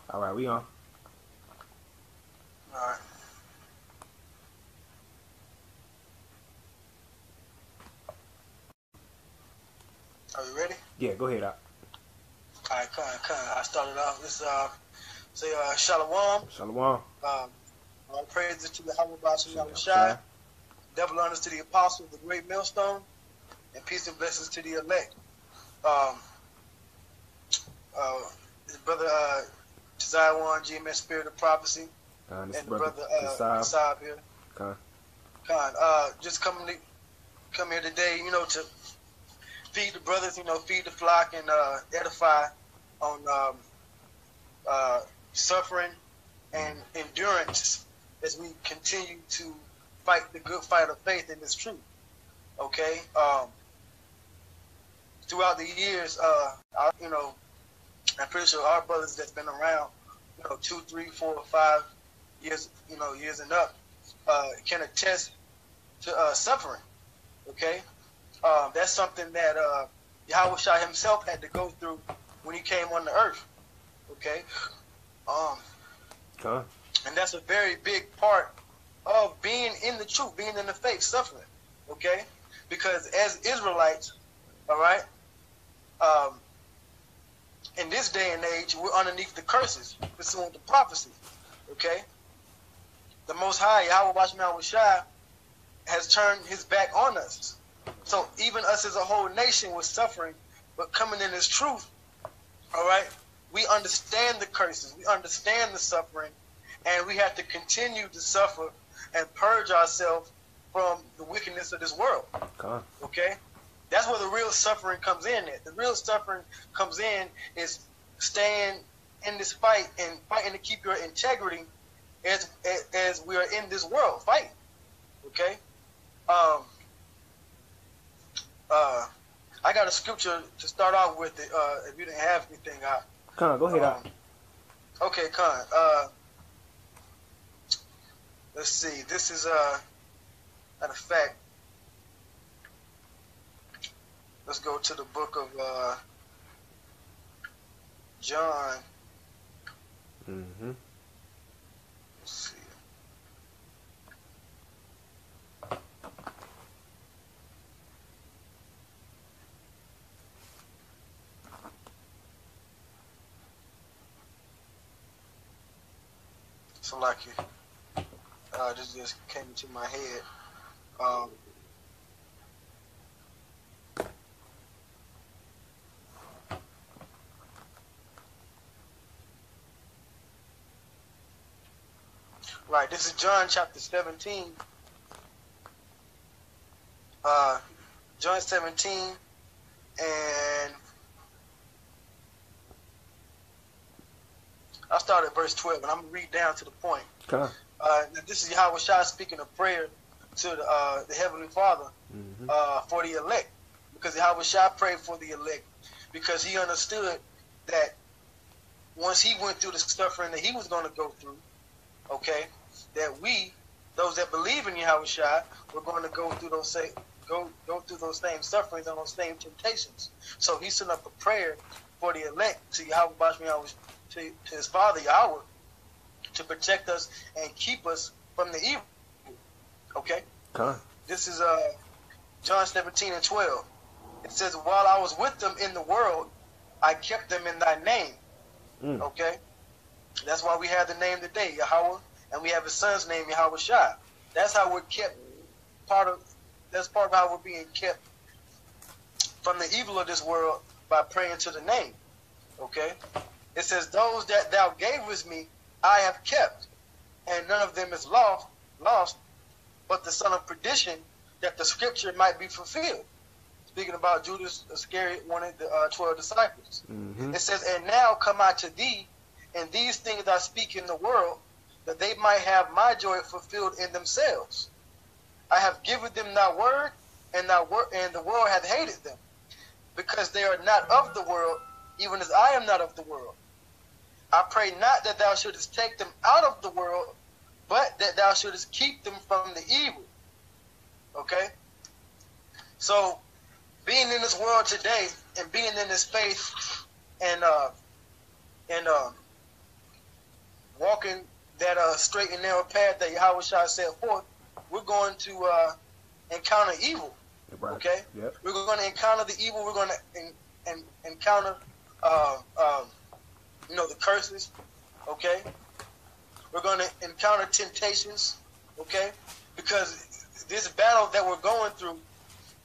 All right, we on. All right. Are you ready? Yeah, go ahead. All right, come. I started off this say Shalom. Shalom. All praises to the Yahweh Shalom. Shai. Double honors to the apostle of the great millstone, and peace and blessings to the elect. His brother Josiah One, GMS Spirit of Prophecy, And and the brother Kasab. Kasab here. Khan. Just come here today, to feed the brothers, feed the flock and edify on suffering and endurance as we continue to fight the good fight of faith in this truth. Okay. Throughout the years, I'm pretty sure our brothers that's been around, 2, 3, 4, 5 years, years and up, can attest to suffering. Okay. That's something that Yahweh Shai himself had to go through when he came on the earth. Okay. And that's a very big part of being in the truth, being in the faith, suffering. Okay. Because as Israelites, all right, in this day and age, we're underneath the curses pursuant to prophecy. Okay. The Most High, Yahweh Shai, has turned his back on us. So even us as a whole nation was suffering, but coming in this truth, all right, we understand the curses, we understand the suffering, and we have to continue to suffer and purge ourselves from the wickedness of this world. Okay? That's where the real suffering comes in at. The real suffering comes in is staying in this fight and fighting to keep your integrity as we are in this world fighting. Okay? I got a scripture to start off with. If you didn't have anything, Khan, go ahead. Okay, Khan. Let's see. This is matter of fact. Let's go to the book of John. Mm-hmm. Let's see. So like this just came into my head. Right, this is John chapter 17. John 17 and I'll start at verse 12, and I'm going to read down to the point. This is Yahweh Shai speaking a prayer to the Heavenly Father for the elect. Because Yahweh Shai prayed for the elect. Because he understood that once he went through the suffering that he was going to go through, okay, that we, those that believe in Yahweh Shai, we're going to go through those same sufferings and those same temptations. So he sent up a prayer for the elect to Yahweh to his Father Yahweh to protect us and keep us from the evil. Okay? This is John 17 and 12. It says, while I was with them in the world, I kept them in thy name. Okay? That's why we have the name today, Yahweh, and we have his son's name, Yahweh Shai. That's how we're kept that's part of how we're being kept from the evil of this world by praying to the name. Okay? It says, those that thou gavest me, I have kept, and none of them is lost, but the son of perdition, that the scripture might be fulfilled. Speaking about Judas Iscariot, one of the 12 disciples. It says, and now come I to thee, and these things I speak in the world, that they might have my joy fulfilled in themselves. I have given them thy word, and the world hath hated them, because they are not of the world, even as I am not of the world. I pray not that thou shouldest take them out of the world, but that thou shouldest keep them from the evil. Okay? So, being in this world today, and being in this faith, and walking that straight and narrow path that Yahweh Shai set forth, we're going to encounter evil. Right. Okay? Yep. We're going to encounter the evil. We're going to encounter, the curses. Okay? We're going to encounter temptations. Okay? Because this battle that we're going through,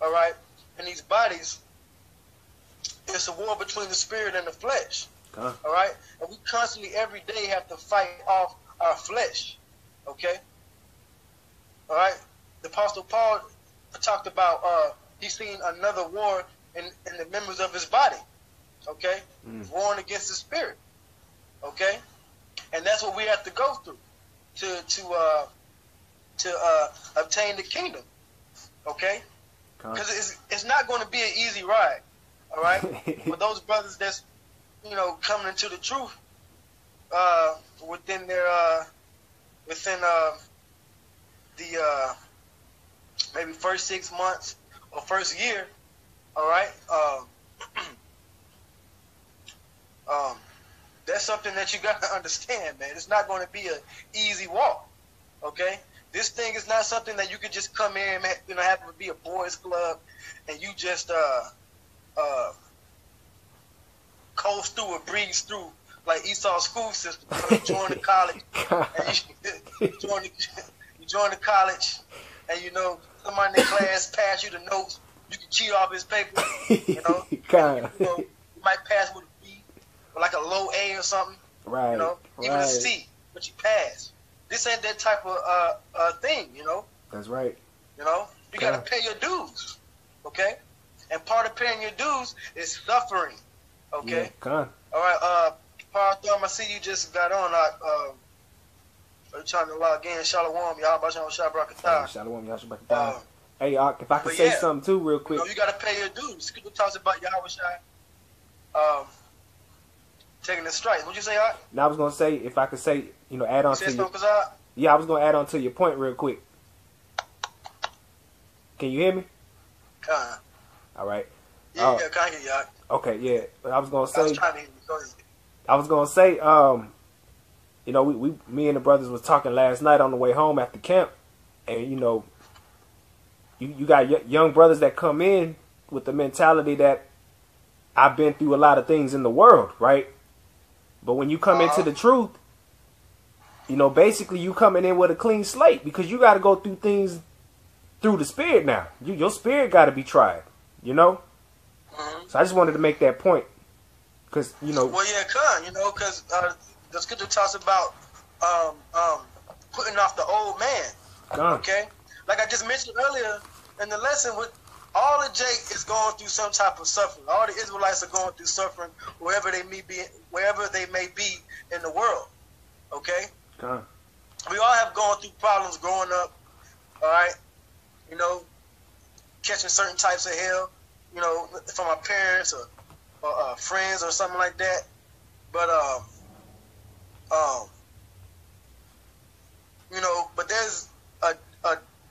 all right, in these bodies, it's a war between the spirit and the flesh. All right? And we constantly, every day, have to fight off our flesh. Okay? All right? The Apostle Paul talked about he's seen another war in the members of his body. Okay? Warring against the spirit. Okay? And that's what we have to go through to obtain the kingdom. Okay? Because it's not going to be an easy ride. All right? For those brothers that's, coming into the truth within their the maybe first 6 months or first year, all right, that's something that you got to understand, man. It's not going to be an easy walk, okay? This thing is not something that you could just come in, happen to be a boys club, and you just coast through or breeze through like Esau's school system. You join the college, and you join the college, and somebody in the class pass you the notes. You can cheat off his paper. You might pass with a B or like a low A or something. Right. Even a C, but you pass. This ain't that type of thing. That's right. You got to pay your dues. Okay. And part of paying your dues is suffering. Okay. Yeah, all right. Paul Thumb, I see you just got on. Are you trying to log in? Shalom, y'all. Shalom, y'all. Hey, if I could say something too, real quick. You got to pay your dues. Scripture talks about Yahweh Shai taking the stripes. What'd you say, Art? Now I was gonna say, if I could say, add on to your. Yeah, I was gonna add on to your point real quick. Can you hear me? All right. Yeah, can I hear you, Art? Okay, yeah. I was gonna say. I was trying to hear you. Go ahead. I was gonna say, me and the brothers was talking last night on the way home after camp, and you got young brothers that come in with the mentality that I've been through a lot of things in the world, right? But when you come into the truth, basically you coming in with a clean slate because you got to go through things through the spirit now. Your spirit got to be tried, So I just wanted to make that point. Because, Well, yeah, because the scripture talks about putting off the old man. Okay? Like I just mentioned earlier in the lesson, with all the Jake is going through some type of suffering. All the Israelites are going through suffering wherever they may be in the world. Okay? We all have gone through problems growing up, all right? Catching certain types of hell, from our parents or friends or something like that, but but there's a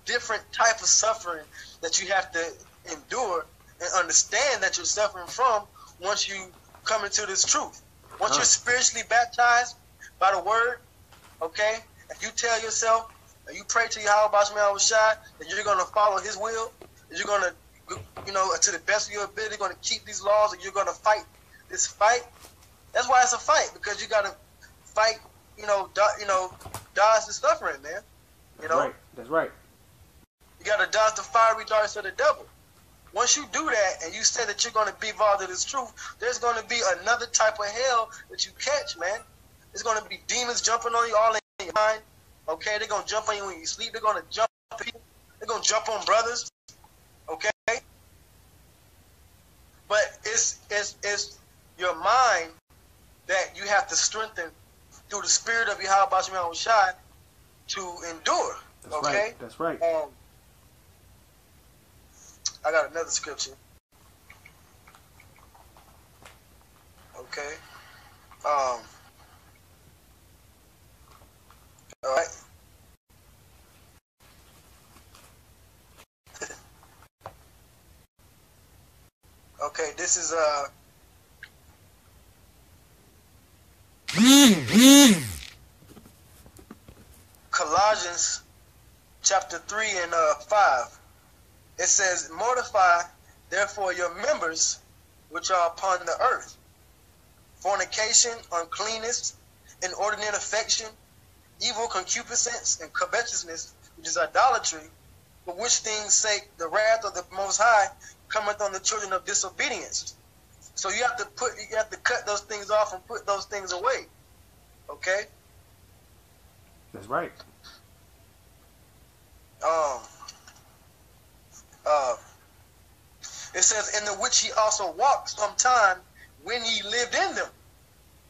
different type of suffering that you have to endure and understand that you're suffering from once you come into this truth. Once you're spiritually baptized by the word, okay, and you tell yourself and you pray to Yahweh Shai that you're going to follow his will, that you're going to to the best of your ability, going to keep these laws, and you're going to fight this fight. That's why it's a fight, because you got to fight, dodge the suffering, man. That's right. You got to dodge the fiery darts of the devil. Once you do that, and you say that you're going to be involved in this truth, there's going to be another type of hell that you catch, man. There's going to be demons jumping on you all in your mind. Okay, they're going to jump on you when you sleep. They're going to jump on people. They're going to jump on brothers. Okay, but it's your mind that you have to strengthen through the spirit of Yahweh Shai to endure. Okay, that's right. I got another scripture. Okay. All right. Okay, this is Galatians chapter 3 and 5. It says, mortify therefore your members which are upon the earth, fornication, uncleanness, inordinate affection, evil concupiscence, and covetousness, which is idolatry, for which things sake the wrath of the Most High cometh on the children of disobedience. So you have to cut those things off and put those things away. Okay? That's right. It says, in the which he also walked sometime when he lived in them.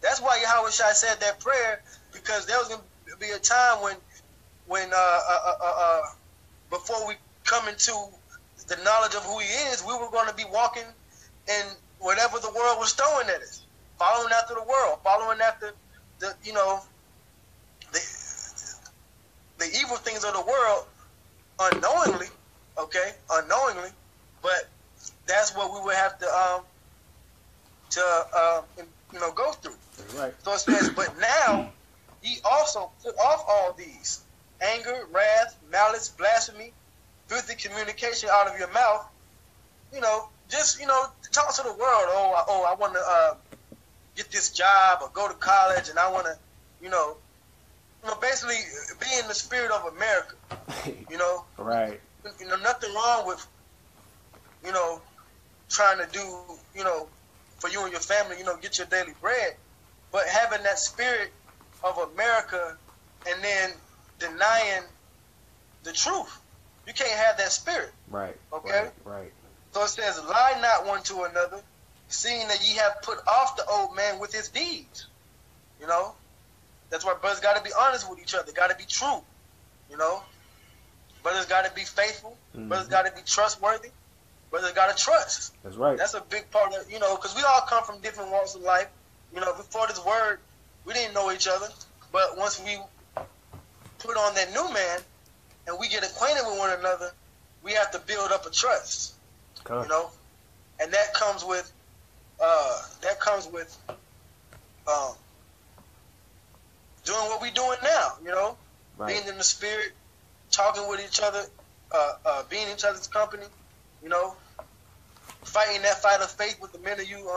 That's why Yahweh Shai said that prayer, because there was going to be a time when before we come into the knowledge of who he is, we were going to be walking in whatever the world was throwing at us, following after the world, following after the evil things of the world unknowingly, okay, but that's what we would have to go through. Right. So it says, but now ye also put off all these: anger, wrath, malice, blasphemy, filthy communication out of your mouth. Just talk to the world. I want to get this job or go to college, and I want to, basically be in the spirit of America. Right. Nothing wrong with, trying to do, for you and your family, get your daily bread. But having that spirit of America and then denying the truth, you can't have that spirit. Right. Okay? Right. So it says, lie not one to another, seeing that ye have put off the old man with his deeds. That's why brothers got to be honest with each other, got to be true. Brothers got to be faithful. Mm-hmm. Brothers got to be trustworthy. Brothers got to trust. That's right. That's a big part of, because we all come from different walks of life. Before this word, we didn't know each other. But once we put on that new man and we get acquainted with one another, we have to build up a trust. Okay. And that comes with doing what we're doing now, right. Being in the spirit, talking with each other, being in each other's company, fighting that fight of faith with the men of you,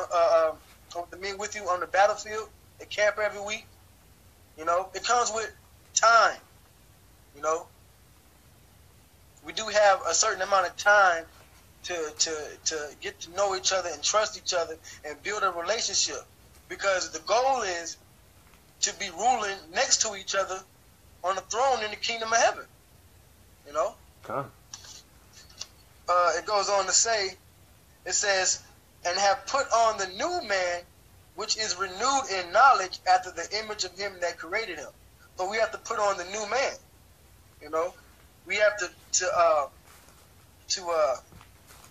the men with you on the battlefield at camp every week. It comes with time. We do have a certain amount of time to get to know each other and trust each other and build a relationship, because the goal is to be ruling next to each other on the throne in the kingdom of heaven. Okay. It goes on to say, it says, and have put on the new man, which is renewed in knowledge after the image of him that created him. So we have to put on the new man. We have to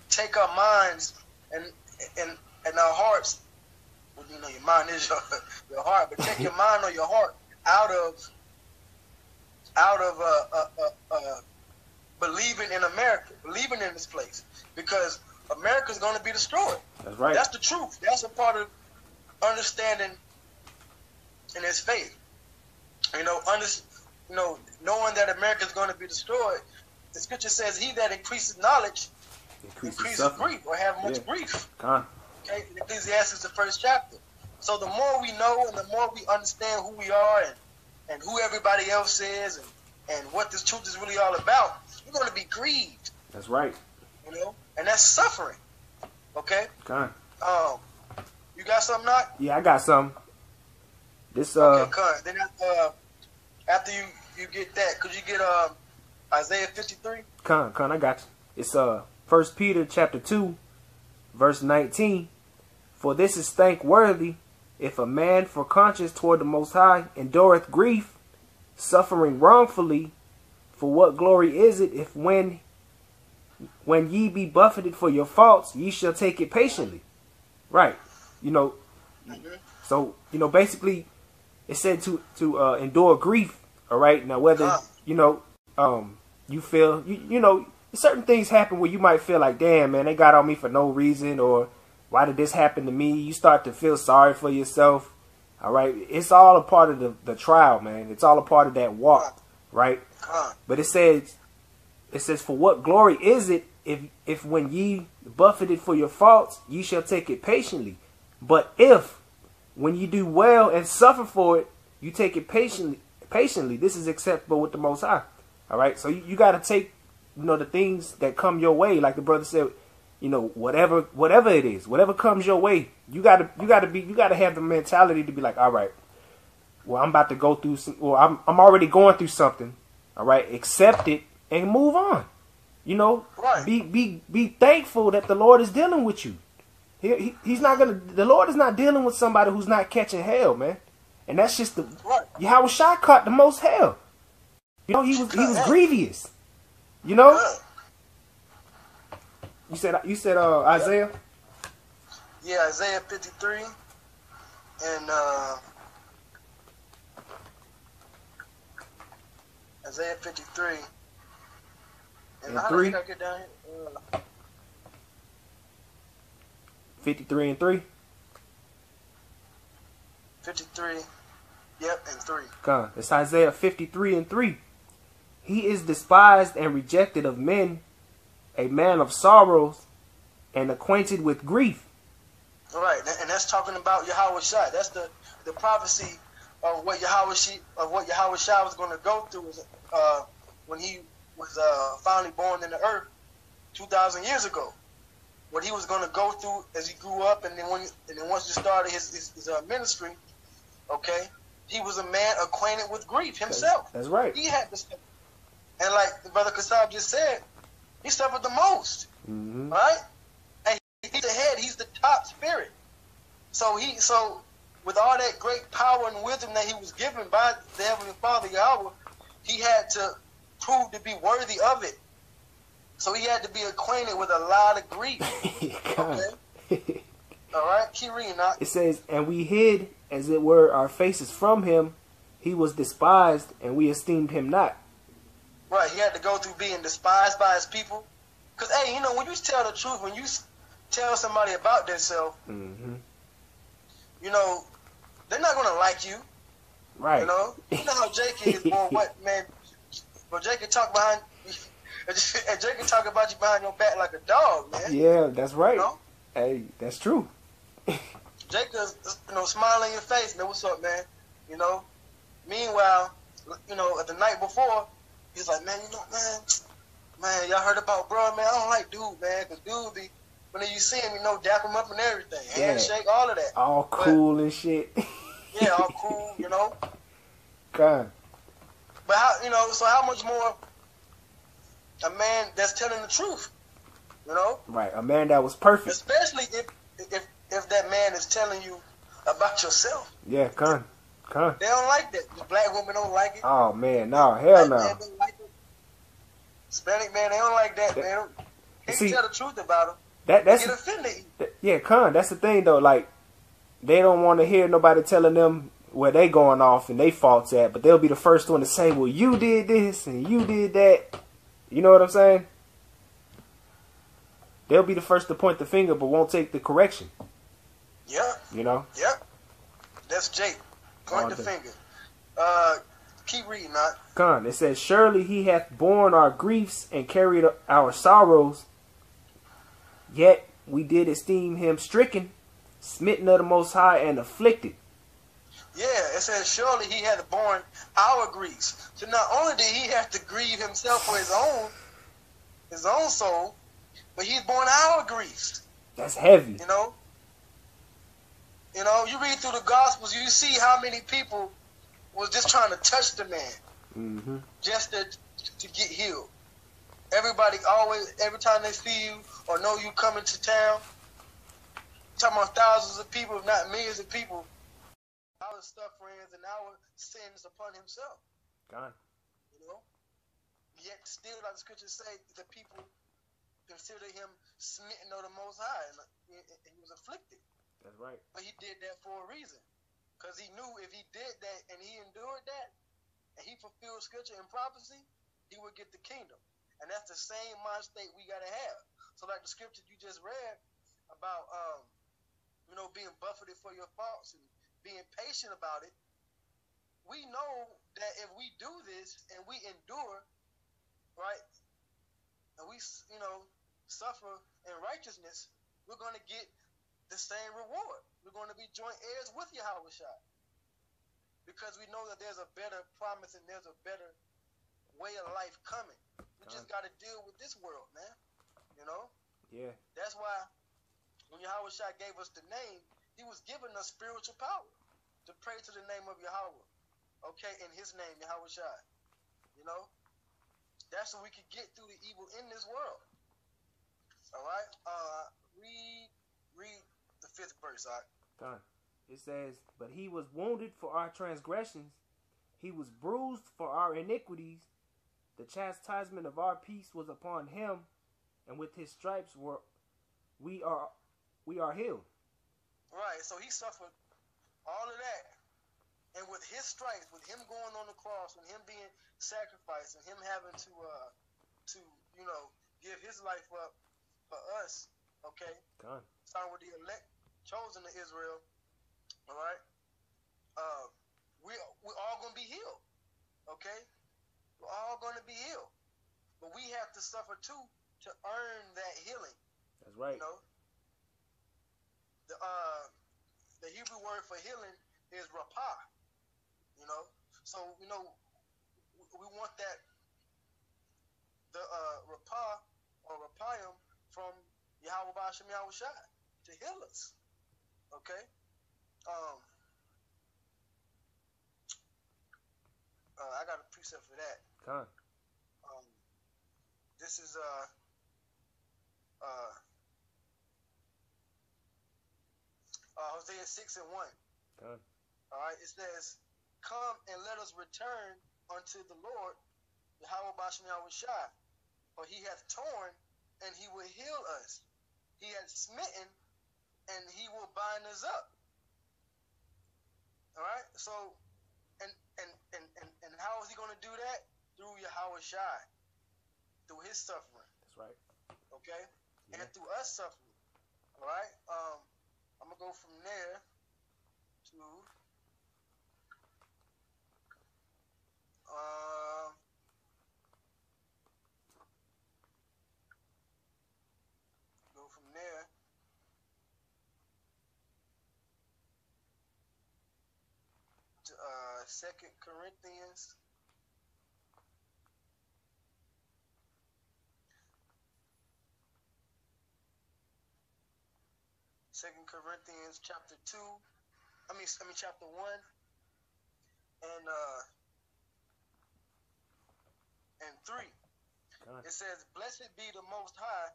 take our minds and our hearts. Well, your mind is your heart, but take your mind or your heart out of believing in America, believing in this place, because America's going to be destroyed. That's right. That's the truth. That's a part of understanding in his faith. Knowing that America is going to be destroyed. The scripture says, "He that increases knowledge increases grief, or have much grief." Okay, in Ecclesiastes, the 1st chapter. So the more we know and the more we understand who we are and who everybody else is and what this truth is really all about, we're going to be grieved. That's right. And that's suffering. Okay? Okay. You got something, Knock? Yeah, I got something. This Okay, then after you get that, could you get Isaiah 53? Con, I got you. It's 1 Peter chapter 2, verse 19. For this is thankworthy, if a man for conscience toward the Most High endureth grief, suffering wrongfully. For what glory is it if when ye be buffeted for your faults, ye shall take it patiently? Right. So, basically it said to endure grief. All right. Now, whether, you feel, certain things happen where you might feel like, damn, man, they got on me for no reason, or why did this happen to me? You start to feel sorry for yourself. All right. It's all a part of the trial, man. It's all a part of that walk right? But it says, for what glory is it if when ye buffeted for your faults, ye shall take it patiently. But if when you do well and suffer for it, you take it patiently, this is acceptable with the Most High. All right, so you got to take, the things that come your way, like the brother said, whatever it is, whatever comes your way, you got to have the mentality to be like, all right, well, I'm about to go through I'm already going through something. All right, accept it and move on. Right. Be thankful that the Lord is dealing with you. The Lord is not dealing with somebody who's not catching hell, man. And that's just Yahweh Shai caught the most hell. He was grievous. You said Isaiah? Yeah, Isaiah 53 and Isaiah 53 and how 3? did I get down here? 53 and 3? 53, yep, and 3. Come, it's Isaiah 53 and 3. He is despised and rejected of men, a man of sorrows, and acquainted with grief. All right, and that's talking about Yahweh Shai. That's the prophecy of what Yahweh Shai was going to go through when he was finally born in the earth 2,000 years ago. What he was going to go through as he grew up, and then once he started his ministry, okay, he was a man acquainted with grief himself. That's right. He had this, and like the brother Kasab just said, he suffered the most, right? And he's the head, he's the top spirit. So with all that great power and wisdom that he was given by the Heavenly Father Yahweh, he had to prove to be worthy of it. So he had to be acquainted with a lot of grief. Okay? All right? Keep reading now. It says, and we hid, as it were, our faces from him. He was despised, and we esteemed him not. Right. He had to go through being despised by his people. Because, hey, when you tell the truth, when you tell somebody about themselves, they're not going to like you. Right. You know how Jake is, boy, what, man? But Jake can talk behind... And Jake can talk about you behind your back like a dog, man. Yeah, that's right. Hey, that's true. Jake is, smiling in your face, man. What's up, man? Meanwhile, at the night before, he's like, man, man, y'all heard about bro, man? I don't like dude, man, because dude be, when you see him, dap him up and everything, handshake, all of that. All cool and shit. Yeah, all cool, God. But so how much more a man that's telling the truth, Right, a man that was perfect. Especially if that man is telling you about yourself. Yeah, come. They don't like that. The black women don't like it. Oh man, no, hell no. Man don't like it. Hispanic man, they don't like that, man. They can tell the truth about them. That's get offended. Yeah, that's the thing though. Like, they don't want to hear nobody telling them where they going off and they faults at, but they'll be the first one to say, well, you did this and you did that. You know what I'm saying? They'll be the first to point the finger, but won't take the correction. Yeah. Yeah. That's Jake. Point the finger. Keep reading, not. Con. It says, surely he hath borne our griefs and carried our sorrows, yet we did esteem him stricken, smitten of the Most High, and afflicted. Yeah, it says, surely he had borne our griefs. So not only did he have to grieve himself for his own soul, but he's borne our griefs. That's heavy. You read through the Gospels, you see how many people was just trying to touch the man, just to get healed. Everybody always, every time they see you or know you coming to town, talking about thousands of people, if not millions of people, our sufferings and our sins upon himself. God. Yet still, like the scriptures say, the people consider him smitten of the Most High, and he was afflicted. That's right. But he did that for a reason, because he knew if he did that and he endured that, and he fulfilled scripture and prophecy, he would get the kingdom. And that's the same mind state we gotta have. So, like the scripture you just read about, being buffeted for your faults and being patient about it, we know that if we do this and we endure, right, and we, suffer in righteousness, we're going to get the same reward. We're going to be joint heirs with Yahushua, because we know that there's a better promise and there's a better way of life coming. We just got to deal with this world, man. Yeah. That's why when Yahushua gave us the name, he was giving us spiritual power to pray to the name of Yahweh. Okay, in his name, Yahushua. That's so we can get through the evil in this world. All right? Read the 5th verse, all right? Done. It says, but he was wounded for our transgressions. He was bruised for our iniquities. The chastisement of our peace was upon him, and with his stripes we are healed. Right, so he suffered all of that. And with his stripes, with him going on the cross, and him being sacrificed, and him having to give his life up for us, okay? Done. Starting with the elect chosen of Israel, all right? We're all going to be healed, okay? We're all going to be healed. But we have to suffer too to earn that healing. That's right. The Hebrew word for healing is rapah. So we want that the rapah or rapayim from Yahweh B'Ashem Yahushua to heal us. Okay. I got a precept for that. Come. This is Hosea 6:1. Come. All right, it says, "Come and let us return unto the Lord, Yahweh B'Ashem Yahushua, for he hath torn, and he will heal us. He hath smitten, and he will bind us up." All right, so, and how is he going to do that? Through Yahushua, through his suffering. That's right. Okay, yeah. And through us suffering. All right, I'm gonna go from there to. Go from there to 2 Corinthians. 2 Corinthians chapter 2. Chapter 1 and 3. It says, "Blessed be the Most High,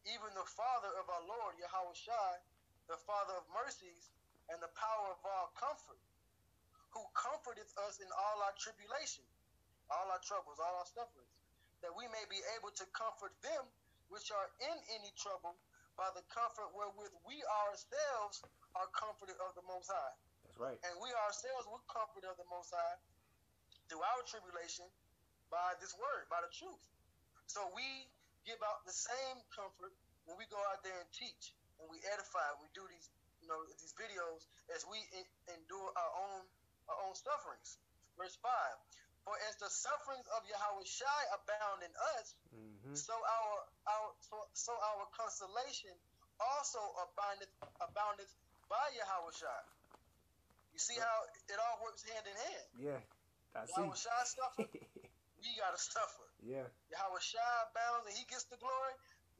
even the Father of our Lord Yahushua, the Father of mercies and the power of all comfort, who comforteth us in all our tribulation, all our troubles, all our sufferings, that we may be able to comfort them which are in any trouble by the comfort wherewith we ourselves are comforted of the Most High." That's right. And we ourselves were comforted of the Most High through our tribulation by this word, by the truth. So we give out the same comfort when we go out there and teach and we edify. We do these, these videos as we endure our own sufferings. Verse 5. "For as the sufferings of Yahushua abound in us, mm-hmm. so our consolation also aboundeth by Yahushua." You see how it all works hand in hand? Yeah, I see. Yahushua suffer, we gotta suffer. Yeah. Yahushua abounds and he gets the glory,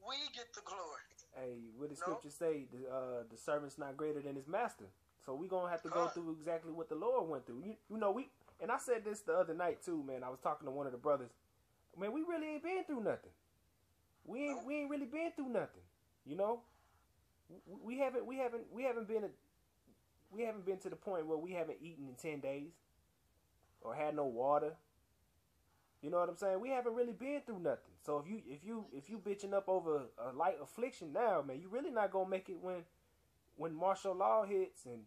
we get the glory. Hey, what the scripture say? The servant's not greater than his master. So we gonna have to go through exactly what the Lord went through. And I said this the other night too, man. I was talking to one of the brothers. Man, we really ain't been through nothing. We ain't really been through nothing. We haven't been to the point where we haven't eaten in 10 days or had no water. You know what I'm saying? We haven't really been through nothing. So if you bitching up over a light affliction now, man, you really not gonna make it when martial law hits and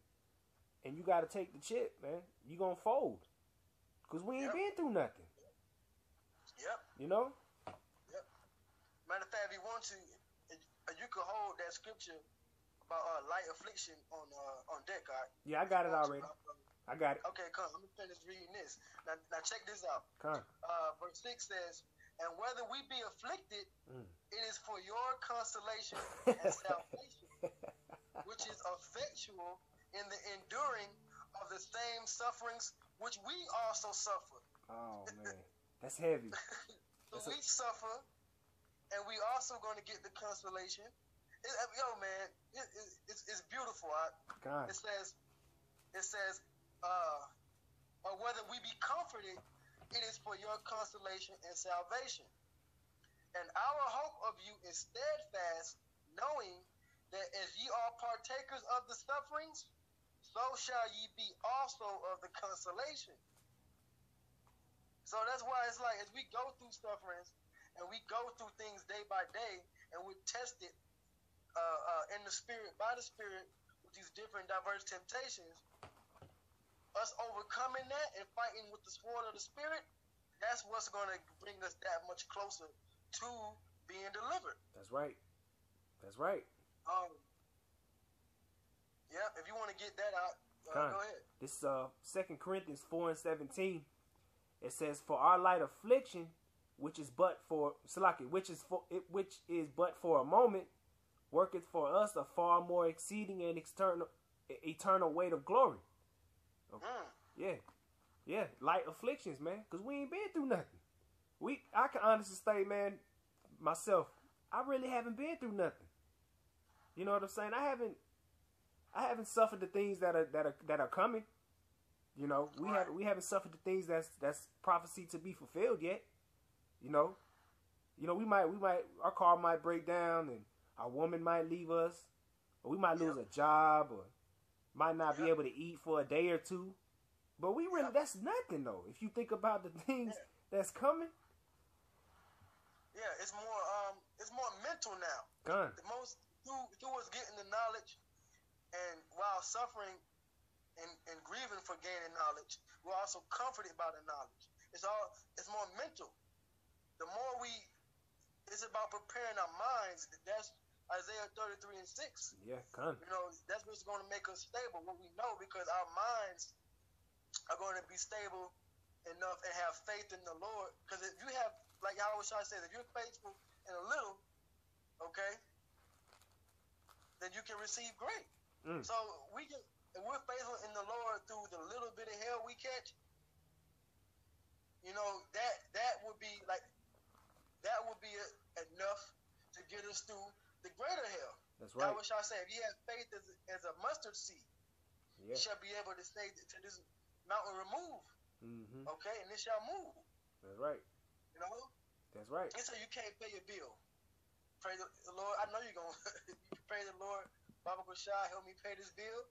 you got to take the chip, man. You gonna fold because we ain't been through nothing. Yep. Yep. Matter of fact, if you want to, you could hold that scripture about light affliction on deck, all right? Yeah, I got it already. I got it. Okay, come. I'm gonna finish reading this. Now check this out. Come. Verse 6 says, "And whether we be afflicted, it is for your consolation and salvation, which is effectual in the enduring of the same sufferings which we also suffer." Oh man, that's heavy. So we suffer, and we also going to get the consolation. Yo, man, it's beautiful. It says, or whether we be comforted, it is for your consolation and salvation. And our hope of you is steadfast, knowing that as ye are partakers of the sufferings, so shall ye be also of the consolation. So that's why it's like, as we go through sufferings and we go through things day by day, and we're tested in the spirit, by the spirit, with these different diverse temptations, us overcoming that and fighting with the sword of the spirit, that's what's going to bring us that much closer to being delivered. That's right. That's right. Yeah, if you want to get that out, go ahead. This 2 Corinthians 4:17. It says, "For our light affliction, which is but for which is but for a moment, worketh for us a far more exceeding and eternal weight of glory." Okay. Yeah, light afflictions, man, because we ain't been through nothing. I can honestly say, man, myself, I really haven't been through nothing. You know what I'm saying? I haven't suffered the things that are coming. You know, we haven't suffered the things that's prophecy to be fulfilled yet. You know, we might our car might break down, and our woman might leave us, or we might lose a job, or might not be able to eat for a day or two. But we really, that's nothing though. If you think about the things that's coming. Yeah, it's more mental now. The most through us getting the knowledge, and while suffering and grieving for gaining knowledge, we're also comforted by the knowledge. It's more mental. The more it's about preparing our minds. That's Isaiah 33:6. Yeah, You know, that's what's going to make us stable. What we know, because our minds are going to be stable enough and have faith in the Lord. Because if you have, like Yahweh Shai says, if you're faithful in a little, okay, then you can receive great. So if we're faithful in the Lord through the little bit of hell we catch, you know, that would be enough to get us through the greater hell. That's right. Yahweh Shai say, if you have faith as a mustard seed, you shall be able to say to this mountain, remove. Okay, and it shall move. That's right. You know? That's right. And so you can't pay your bill. Pray the Lord. I know you're going to pray the Lord, Baba Kushai, help me pay this bill.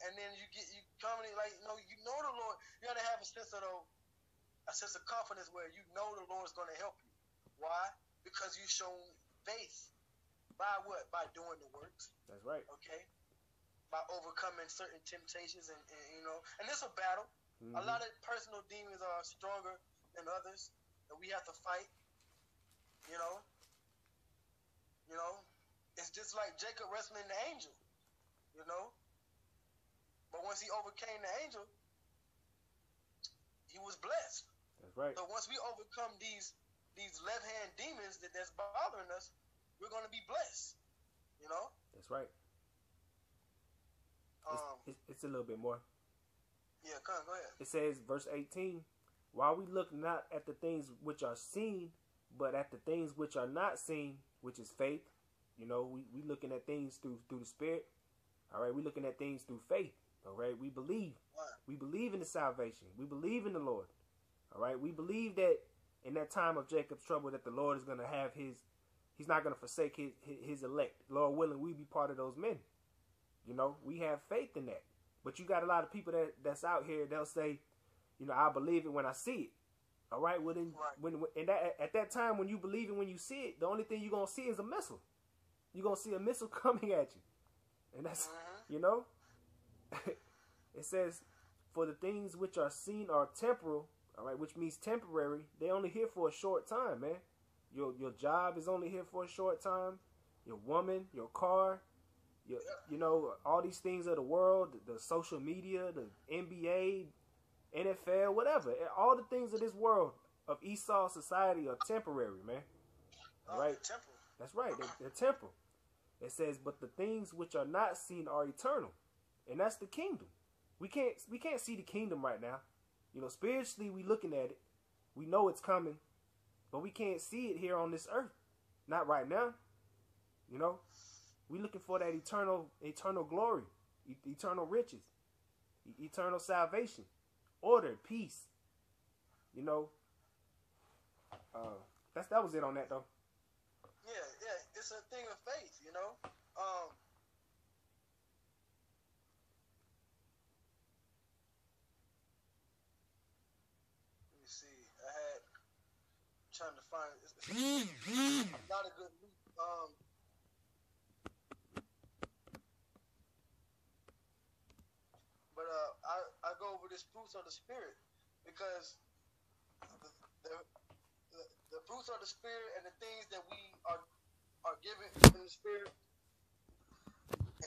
And then you come in like, you know the Lord. You got to have a sense of confidence where you know the Lord's going to help you. Why? Because you've shown faith. By what? By doing the works. That's right. Okay? By overcoming certain temptations and it's a battle. A lot of personal demons are stronger than others that we have to fight. You know, it's just like Jacob wrestling the angel. You know, but once he overcame the angel, he was blessed. That's right. So once we overcome these left hand demons that's bothering us, we're going to be blessed. You know. That's right. It's a little bit more. Yeah, go ahead. It says, verse 18, "While we look not at the things which are seen, but at the things which are not seen, which is faith." You know, we looking at things through the Spirit. All right, we looking at things through faith. All right, we believe. Right. We believe in the salvation. We believe in the Lord. All right, we believe that in that time of Jacob's trouble, that the Lord is going to have He's not going to forsake his elect. Lord willing, we be part of those men. You know, we have faith in that. But you got a lot of people that's out here, they'll say, I believe it when I see it. All right, well then, at that time when you believe it when you see it, the only thing you're going to see is a missile. You're going to see a missile coming at you. And that's, it says, "For the things which are seen are temporal," all right, which means temporary. They only here for a short time, man. Your job is only here for a short time. Your woman, your car, You know, all these things of the world, the social media, the NBA, NFL, whatever. All the things of this world of Esau society are temporary, man. All right? Temporal. That's right. They're temporal. It says, but the things which are not seen are eternal. And that's the kingdom. We can't see the kingdom right now. You know, spiritually we looking at it. We know it's coming. But we can't see it here on this earth. Not right now. You know? We looking for that eternal glory. Eternal riches. Eternal salvation. Order, peace. You know? That was it on that though. Yeah, it's a thing of faith, you know. Let me see. Trying to find not a good but I go over this fruits of the spirit because the fruits of the spirit and the things that we are given in the spirit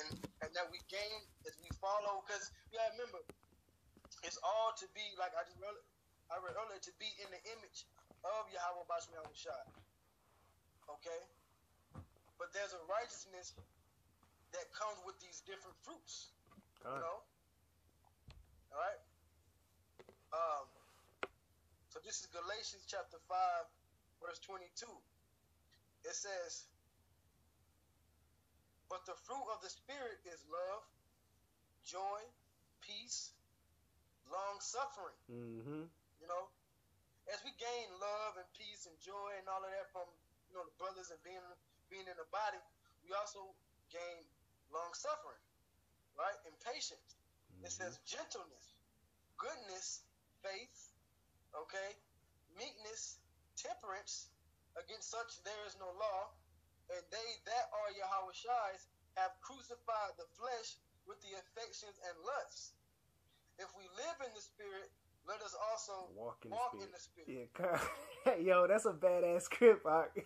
and that we gain as we follow, because you gotta remember, it's all to be like I read earlier, to be in the image of Yahweh Bashmi Yahushua. Okay? But there's a righteousness that comes with these different fruits. You know? Alright? So this is Galatians chapter 5, verse 22. It says, but the fruit of the Spirit is love, joy, peace, long-suffering. Mm-hmm. You know? As we gain love and peace and joy and all of that from, you know, the brothers and being in the body, we also gain long-suffering, right? And patience. Mm-hmm. It says gentleness, goodness, faith, okay, meekness, temperance. Against such there is no law, and they that are Yahushai's have crucified the flesh with the affections and lusts. If we live in the Spirit, let us also walk in the Spirit. Yeah, yo, that's a badass script, Mark. God,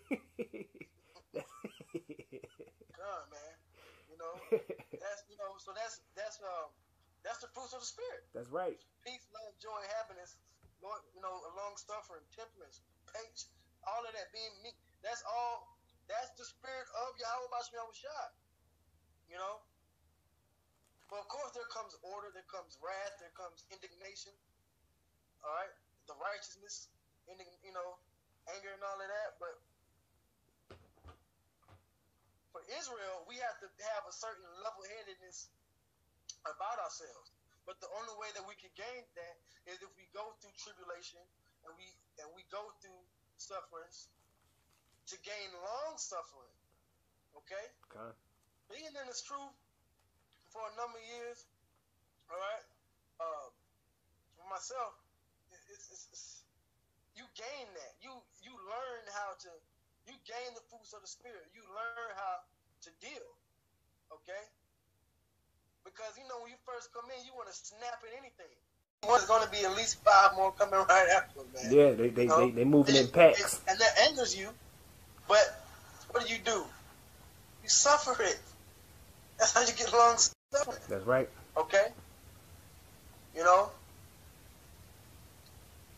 man, you know, so that's the fruits of the Spirit. That's right. Peace, love, joy, happiness, Lord, you know, long suffering, temperance, patience, all of that, being meek. That's the spirit of Yahweh Bashmi Yahushua. You know. But of course, there comes order, there comes wrath, there comes indignation. All right, the righteousness, you know, anger and all of that. But for Israel, we have to have a certain level-headedness about ourselves. But the only way that we can gain that is if we go through tribulation and we go through sufferings to gain long suffering. Okay? Being in this truth for a number of years, all right, for myself, it's you gain that. You learn how to, you gain the fruits of the Spirit. You learn how to deal. Okay? Because, you know, when you first come in, you want to snap at anything. There's going to be at least 5 more coming right after, man. Yeah, they moving in packs. And that angers you. But what do? You suffer it. That's how you get long suffering. That's right. Okay? You know?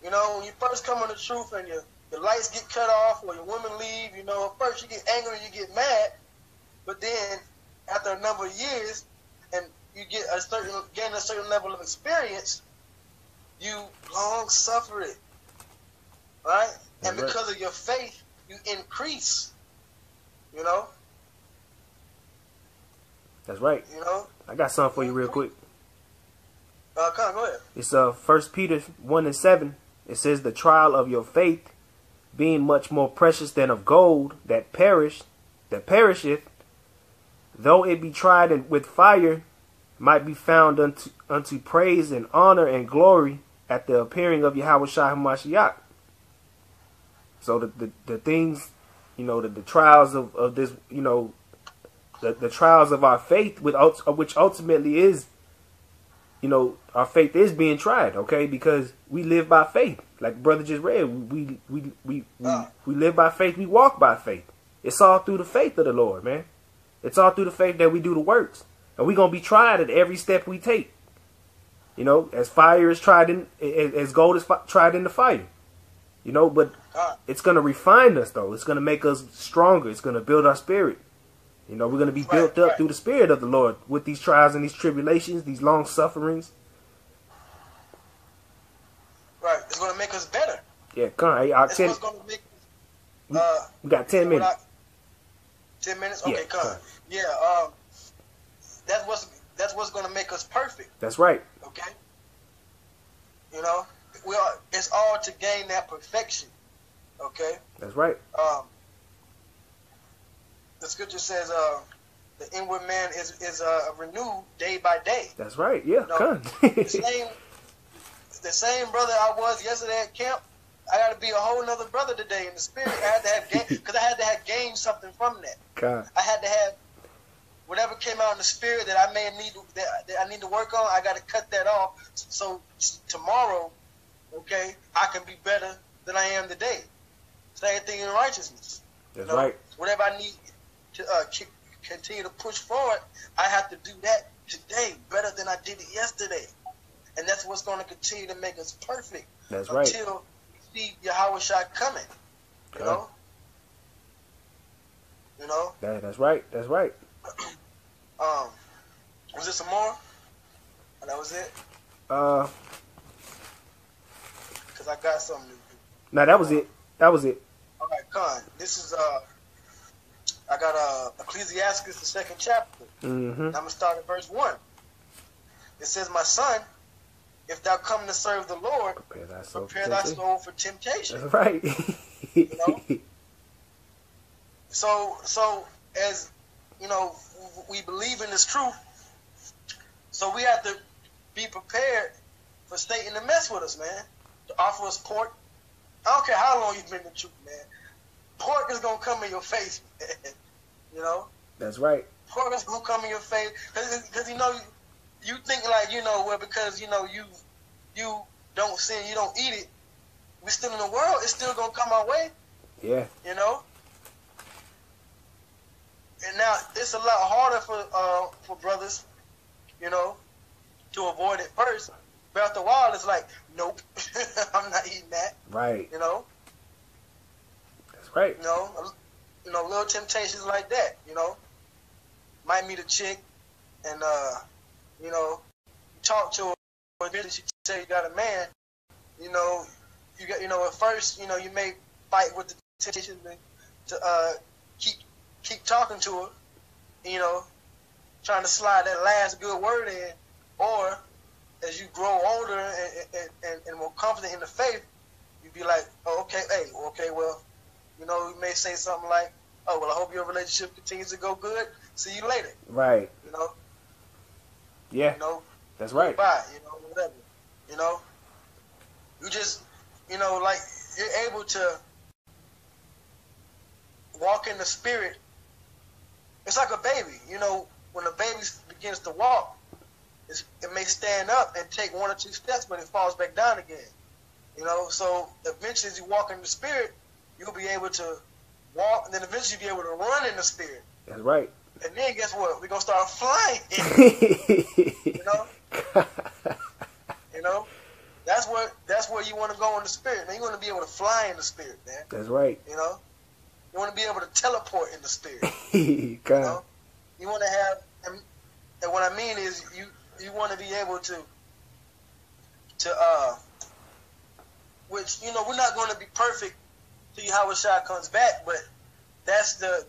You know, when you first come on the truth and your lights get cut off or your women leave, you know, at first you get angry, you get mad. But then, after a number of years, and you gain a certain level of experience, you long suffer it, right? And because of your faith, you increase. You know. That's right. You know. I got something for you real quick. Come on, go ahead. It's 1 Peter 1:7. It says, "The trial of your faith, being much more precious than of gold that perisheth, though it be tried with fire, might be found unto praise and honor and glory at the appearing of Yahweh Shai HaMashiach." So the things, you know, the trials of this, you know, the trials of our faith, which ultimately is, you know, our faith is being tried, okay? Because we live by faith, like brother just read. We live by faith. We walk by faith. It's all through the faith of the Lord, man. It's all through the faith that we do the works. And we're going to be tried at every step we take. You know, as fire is tried in, as gold is tried in the fire. You know, but it's going to refine us, though. It's going to make us stronger. It's going to build our spirit. You know, we're going to be built up through the Spirit of the Lord with these trials and these tribulations, these long sufferings. Right. It's going to make us better. Yeah, come on. It's what's going to make we got 10 minutes. 10 minutes? Okay, yeah, come on. Yeah, that's what's going to make us perfect. That's right. Okay? You know, it's all to gain that perfection. Okay? That's right. The scripture says the inward man is renewed day by day. That's right. Yeah. You know, the same brother I was yesterday at camp, I got to be a whole nother brother today in the spirit. I had to have because I had to have gained something from that. God. I had to have whatever came out in the spirit that I may need that I need to work on. I got to cut that off so tomorrow, okay, I can be better than I am today. Same thing in righteousness. That's right. Whatever I need to continue to push forward, I have to do that today better than I did it yesterday. And that's what's going to continue to make us perfect. That's right. Until we see Yahweh Shai coming. You know? You know? That's right. That's right. Was there some more? And that was it? Because I got something to do. No, that was it. That was it. All right, Con. This is I got Ecclesiastes, the 2nd chapter. Mm-hmm. I'm going to start at verse 1. It says, my son, if thou come to serve the Lord, prepare thy soul for temptation. That's right. You know? So as, you know, we believe in this truth, so we have to be prepared for Satan to mess with us, man. To offer us pork. I don't care how long you've been in the truth, man. Pork is going to come in your face, man. You know? That's right. Pork is going to come in your face. Because, you know, you think like, you know, well, because, you know, you don't sin, you don't eat it. We still in the world. It's still going to come our way. Yeah. You know? And now, it's a lot harder for brothers, you know, to avoid it first. But after a while, it's like, nope, I'm not eating that. Right. You know? That's right. You know, little temptations like that, you know? Might meet a chick and, you know, talk to her, or then she say you got a man, you know, at first, you know, you may fight with the temptation to keep talking to her, you know, trying to slide that last good word in, or as you grow older and more confident in the faith, you be like, oh, okay, well, you know, you may say something like, oh, well, I hope your relationship continues to go good. See you later. Right. You know? Yeah. You know? That's right. Bye. You know, whatever. You know? You just, you know, like, you're able to walk in the spirit. It's like a baby. You know, when a baby begins to walk, it may stand up and take 1 or 2 steps, but it falls back down again. You know, so eventually as you walk in the spirit, you'll be able to walk, and then eventually you'll be able to run in the spirit. That's right. And then guess what? We're going to start flying. You know? You know? That's where you want to go in the spirit, man. You want to be able to fly in the spirit, man. That's right. You know? You want to be able to teleport in the spirit. You know? You want to have, and what I mean is you want to be able to which, you know, we're not going to be perfect till Yahweh Shai comes back, but that's the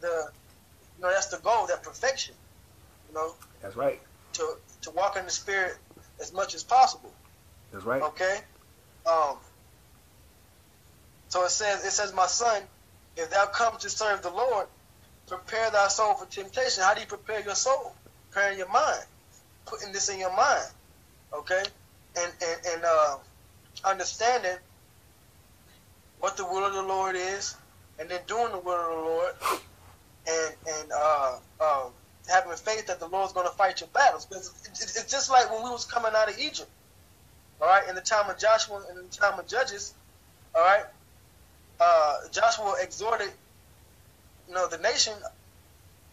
you know, that's the goal, that perfection. You know? That's right. To walk in the spirit as much as possible. That's right. Okay? So it says, my son, if thou come to serve the Lord, prepare thy soul for temptation. How do you prepare your soul? Preparing your mind. Putting this in your mind. Okay? And understanding what the will of the Lord is, and then doing the will of the Lord, and having faith that the Lord's going to fight your battles. Because it's just like when we was coming out of Egypt, all right, in the time of Joshua and in the time of Judges, all right, Joshua exhorted, you know, the nation.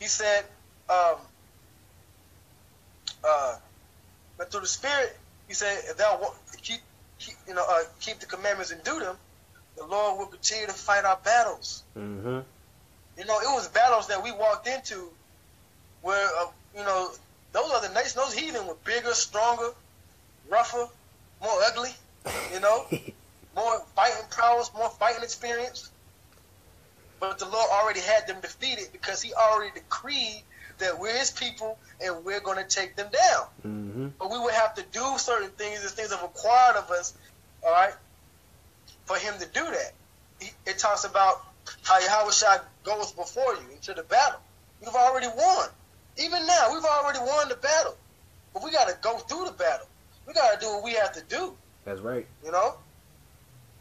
He said, but through the Spirit, he said, if thou keep the commandments and do them, the Lord will continue to fight our battles. Mm-hmm. You know, it was battles that we walked into where, you know, those other nations, those heathen were bigger, stronger, rougher, more ugly, you know, more fighting prowess, more fighting experience. But the Lord already had them defeated because he already decreed that we're his people and we're going to take them down. Mm-hmm. But we would have to do certain things, and things are required of us, all right, for him to do that. It talks about how Yahushua goes before you into the battle. You've already won. Even now, we've already won the battle. But we got to go through the battle. We got to do what we have to do. That's right. You know?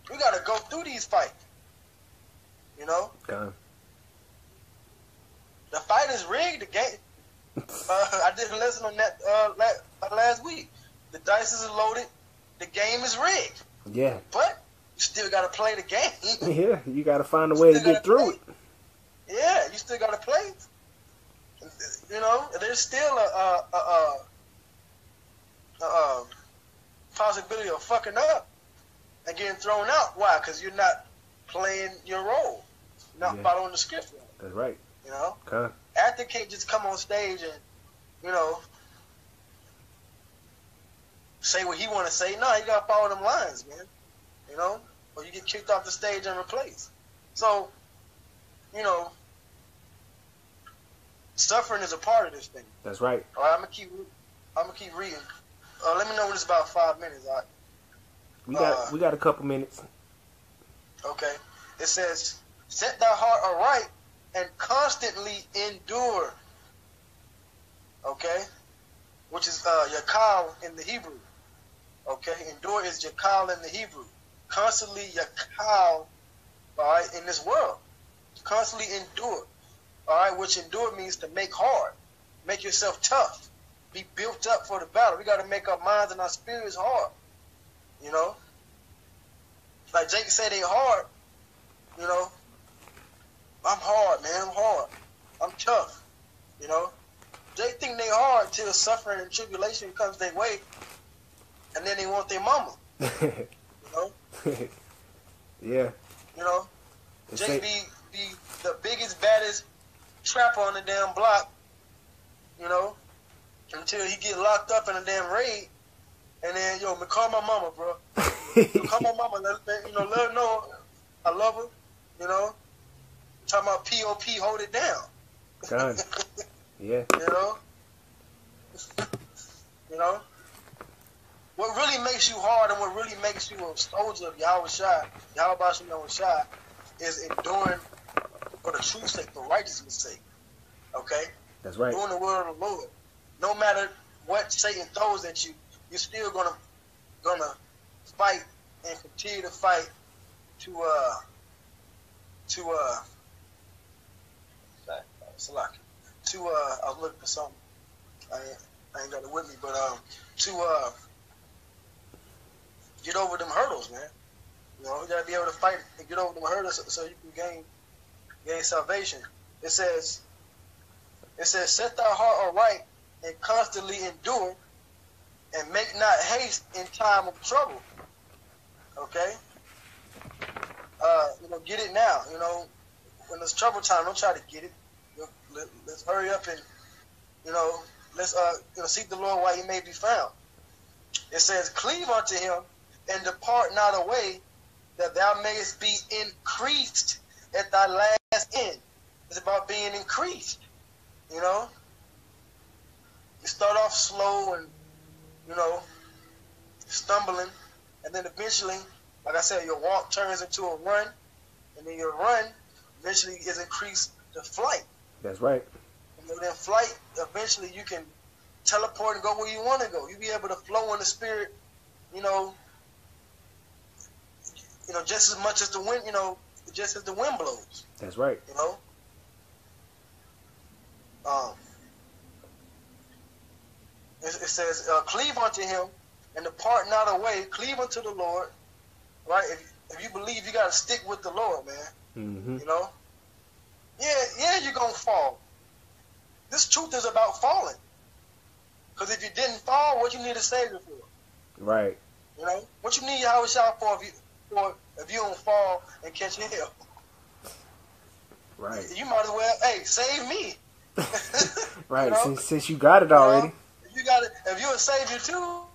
We got to go through these fights. You know? Okay. The fight is rigged. The game. I did a lesson on that last week. The dice is loaded. The game is rigged. Yeah. But you still got to play the game. Yeah, you got to find a way to get through it. Yeah, you still got to play. You know, there's still a possibility of fucking up and getting thrown out. Why? Because you're not playing your role, not following the script. That's right. You know, okay. Actor can't just come on stage and, you know, say what he want to say. No, you got to follow them lines, man. You know, or you get kicked off the stage and replaced. So, you know, suffering is a part of this thing. That's right. All right, I'm gonna keep reading. Let me know when it's about 5 minutes. All right. We got a couple minutes. Okay. It says, "Set thy heart aright and constantly endure." Okay, which is yakal in the Hebrew. Okay, endure is yakal in the Hebrew. Constantly yakal, all right, in this world. Constantly endure. All right, which endure means to make hard, make yourself tough, be built up for the battle. We got to make our minds and our spirits hard. You know, like Jake said, they hard. You know, I'm hard, man. I'm hard. I'm tough. You know, they think they hard till suffering and tribulation comes their way, and then they want their mama. You know. Yeah. You know, Jake be the biggest, baddest trapper on the damn block, you know, until he get locked up in a damn raid, and then, yo, call my mama, bro. Call my mama, let her know I love her, you know. Talking about P.O.P., hold it down. God. Yeah. You know, what really makes you hard and what really makes you a soldier of Yahushua is enduring for the truth's sake, for righteousness' sake. Okay? That's right. Doing the word of the Lord. No matter what Satan throws at you, you're still gonna fight and continue to fight to I was looking for something. I ain't got it with me, but to get over them hurdles, man. You know, you gotta be able to fight and get over them hurdles so you can gain salvation. It says, set thy heart aright and constantly endure, and make not haste in time of trouble. Okay? You know, get it now. You know, when there's trouble time, don't try to get it. Let's hurry up and, you know, let's seek the Lord while he may be found. It says, cleave unto him and depart not away, that thou mayest be increased at thy last end. It's about being increased. You know, you start off slow and, you know, stumbling, and then eventually, like I said, your walk turns into a run, and then your run eventually is increased to flight. That's right. And then flight, eventually you can teleport and go where you want to go. You'll be able to flow in the spirit, you know, just as much as the wind, you know, just as the wind blows. That's right. You know. It says, cleave unto him and depart not away. Cleave unto the Lord. Right? If you believe, you got to stick with the Lord, man. Mm-hmm. You know? Yeah, you're going to fall. this truth is about falling. Because if you didn't fall, what you need a savior for? Right. You know, what you need Yahweh Shah for if you don't fall and catch hell? Right. You might as well, hey, save me. Right. You know? Since you got it already. You know, if you got it, if you're a savior too.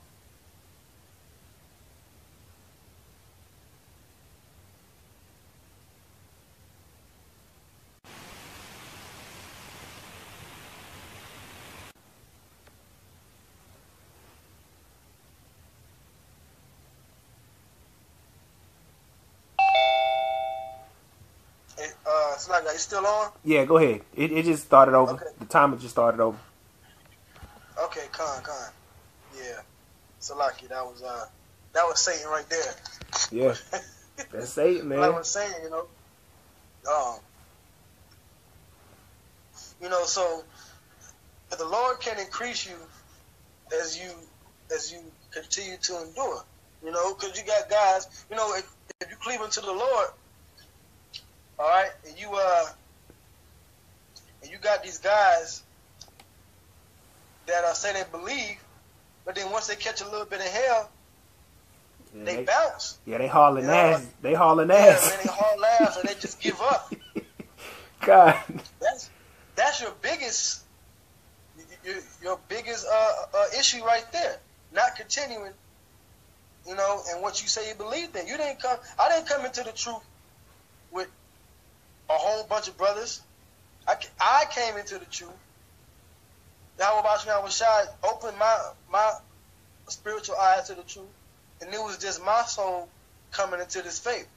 It's like, are you still on? Yeah, go ahead. It just started over. Okay. The timer just started over. Okay, con. Yeah. Salaki, that was Satan right there. Yeah. That's Satan, man. Like I was saying, so if the Lord can increase you as you continue to endure, because you got guys, if you cleave unto the Lord, all right, and you got these guys that say they believe, but then once they catch a little bit of hell, yeah, they bounce. Yeah, they hauling ass. They hauling ass. Yeah, man, they haul ass, and they just give up. God, that's your biggest issue right there. Not continuing, and what you say you believe in. I didn't come into the truth with a whole bunch of brothers. I came into the truth. Yahweh Shai opened my spiritual eyes to the truth, and it was just my soul coming into this faith,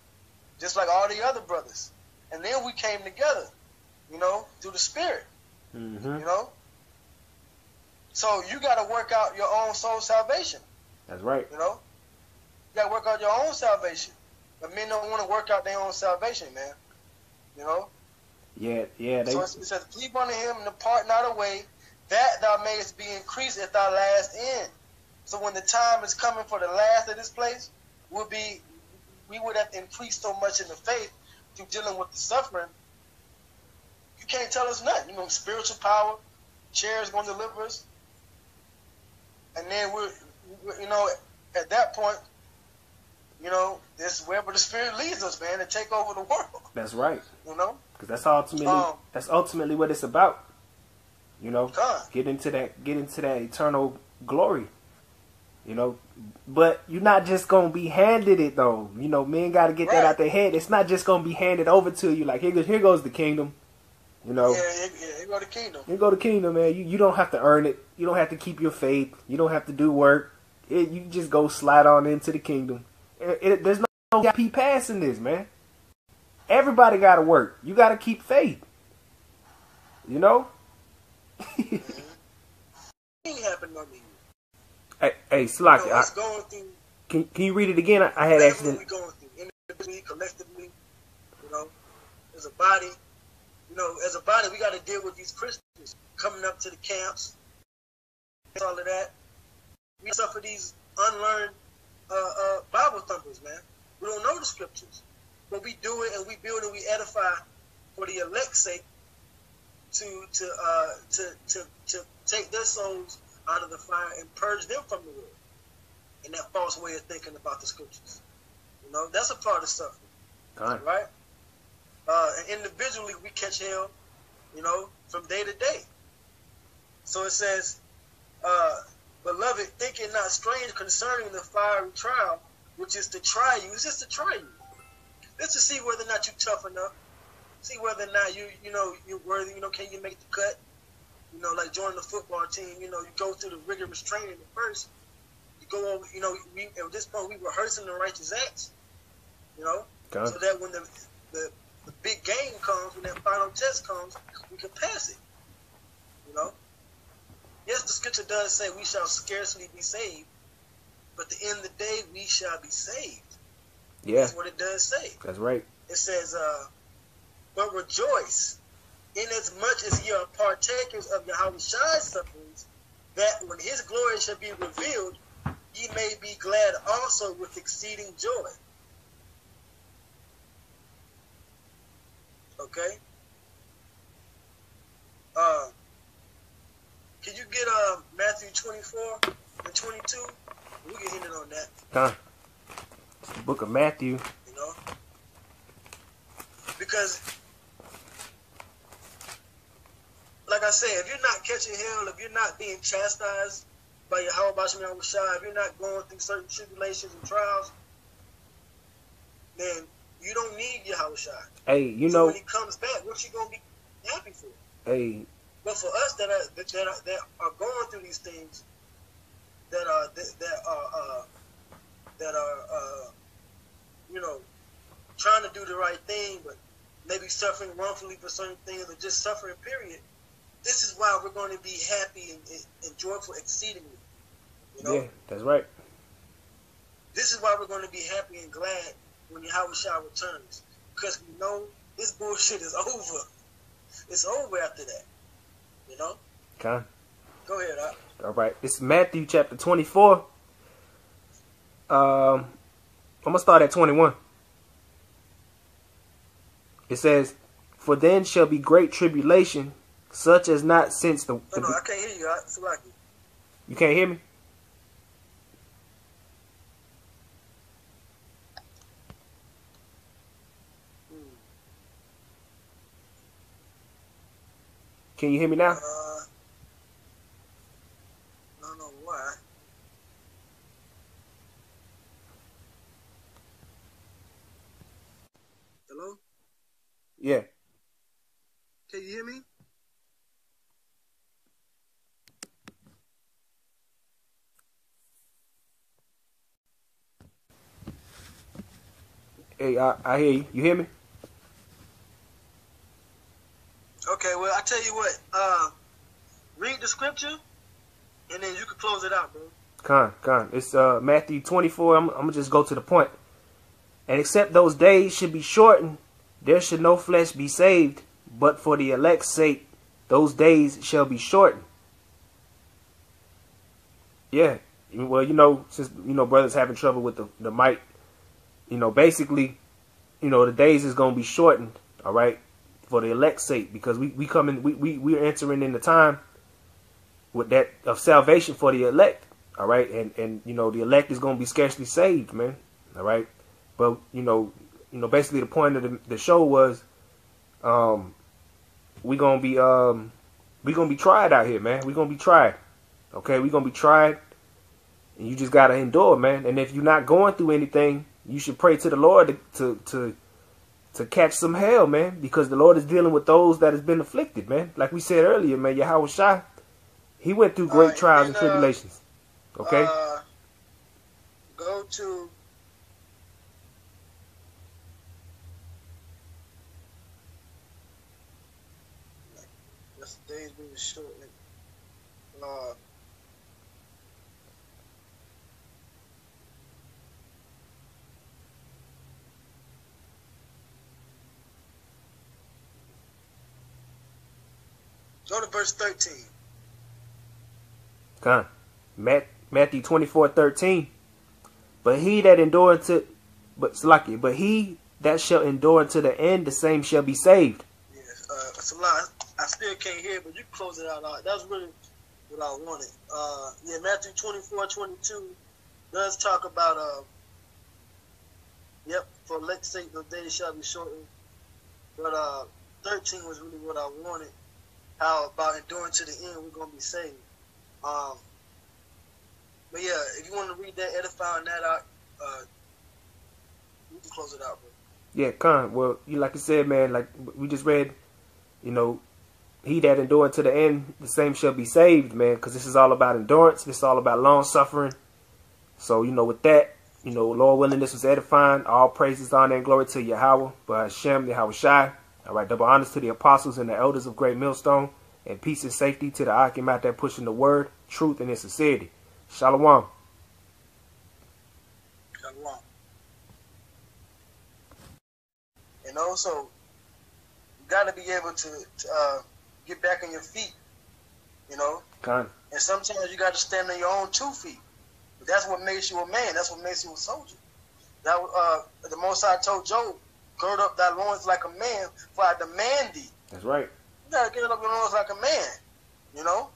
just like all the other brothers. And then we came together, through the Spirit, So you got to work out your own soul salvation. That's right. You got to work out your own salvation. But men don't want to work out their own salvation, man. Yeah. So it says, "Keep unto him and depart not away, that thou mayest be increased at thy last end." So when the time is coming for the last of this place, we would have increased so much in the faith through dealing with the suffering. You can't tell us nothing. Spiritual power, chairs going to deliver us, and then we're at that point. This wherever the Spirit leads us, man, to take over the world. That's right. Because that's ultimately what it's about. Get into that eternal glory. But you're not just gonna be handed it though. Men got to get that out their head. It's not just gonna be handed over to you. Like here goes the kingdom. Yeah, here go the kingdom. Here go the kingdom, man. You don't have to earn it. You don't have to keep your faith. You don't have to do work. You just go slide on into the kingdom. There's no VIP pass in this, man. Everybody got to work. You got to keep faith. Thing happened on me. Hey, Slocky. Can you read it again? I had accident. We going through individually, collectively. As a body. As a body, we got to deal with these Christians coming up to the camps. All of that. We suffer these unlearned Bible thumpers, man. We don't know the scriptures, but we do it and we build and we edify for the elect's sake to take their souls out of the fire and purge them from the world and that false way of thinking about the scriptures. That's a part of suffering, right? And individually we catch hell, from day to day. So it says, "Beloved, think it not strange concerning the fiery trial, which is to try you." It's just to try you. It's to see whether or not you're tough enough. See whether or not you're worthy. Can you make the cut? Like joining the football team. You go through the rigorous training at first. You go over. At this point we rehearsing the righteous acts. So that when the big game comes, when that final test comes, we can pass it. Yes, the scripture does say we shall scarcely be saved, but at the end of the day, we shall be saved. Yeah. That's what it does say. That's right. It says, "But rejoice, inasmuch as ye are partakers of Yahweh Shai's sufferings, that when his glory shall be revealed, ye may be glad also with exceeding joy." Okay? Can you get Matthew 24 and 22? We can hit it on that. It's the book of Matthew. You know? Because, like I said, if you're not catching hell, if you're not being chastised by Yahweh Shem Yahushua, if you're not going through certain tribulations and trials, then you don't need Yahushua. Hey, you so know, when he comes back, what you gonna be happy for? Hey, but for us that are going through these things, that are you know, trying to do the right thing, but maybe suffering wrongfully for certain things, or just suffering, period. This is why we're going to be happy and joyful exceedingly. You know? Yeah, that's right. This is why we're going to be happy and glad when Yahushua returns, because we know this bullshit is over. It's over after that. You know? Okay. Go ahead, Doc. All right. This is Matthew chapter 24. I'm going to start at 21. It says, "For then shall be great tribulation, such as not since the..." No, I can't hear you. Salaki. You can't hear me? Can you hear me now? I don't know why. Hello? Yeah. Can you hear me? Hey, I hear you. You hear me? Okay, well, I tell you what. Read the scripture, and then you can close it out, bro. Con. It's Matthew 24. I'm going to just go to the point. "And except those days should be shortened, there should no flesh be saved, but for the elect's sake, those days shall be shortened." Yeah. Well, you know, since, you know, brothers having trouble with the mic, you know, basically, you know, the days is going to be shortened, all right, for the elect's sake, because we're entering in the time with that of salvation for the elect, all right, and you know, the elect is going to be scarcely saved, man, all right. But you know, basically the point of the show was, we're gonna be tried out here, man. We're gonna be tried, okay. We're gonna be tried, and you just gotta endure, man. And if you're not going through anything, you should pray to the Lord to catch some hell, man, because the Lord is dealing with those that has been afflicted, man. Like we said earlier, man, Yahushua, he went through great trials and tribulations. Okay. Go to days being shortened. Go to verse 13. Come. Matthew 24:13. But he that endure to, but he that shall endure to the end, the same shall be saved. Yes, it's a lot. I still can't hear, but you can close it out. That's really what I wanted. Yeah, Matthew 24:22 does talk about, for elect's sake, the days shall be shortened. But 13 was really what I wanted. How about enduring to the end, we're going to be saved. But yeah, if you want to read that, edifying that out, you can close it out, bro. Yeah, Con. Well, like you said, man, like we just read, you know, he that endure to the end, the same shall be saved, man, because this is all about endurance. This is all about long suffering. So, you know, with that, you know, Lord willing, this was edifying. All praises, honor, and glory to Yahweh, by Hashem, Yahushai. All right, double honors to the apostles and the elders of Great Millstone, and peace and safety to the Akim out there pushing the word, truth, and in sincerity. Shalom. Shalom. And also, you got to be able to get back on your feet, you know. Con. And sometimes you got to stand on your own 2 feet. But that's what makes you a man. That's what makes you a soldier. That the Most High told Job, gird up thy loins like a man, for I demand thee. That's right. You got to get up your loins like a man, you know.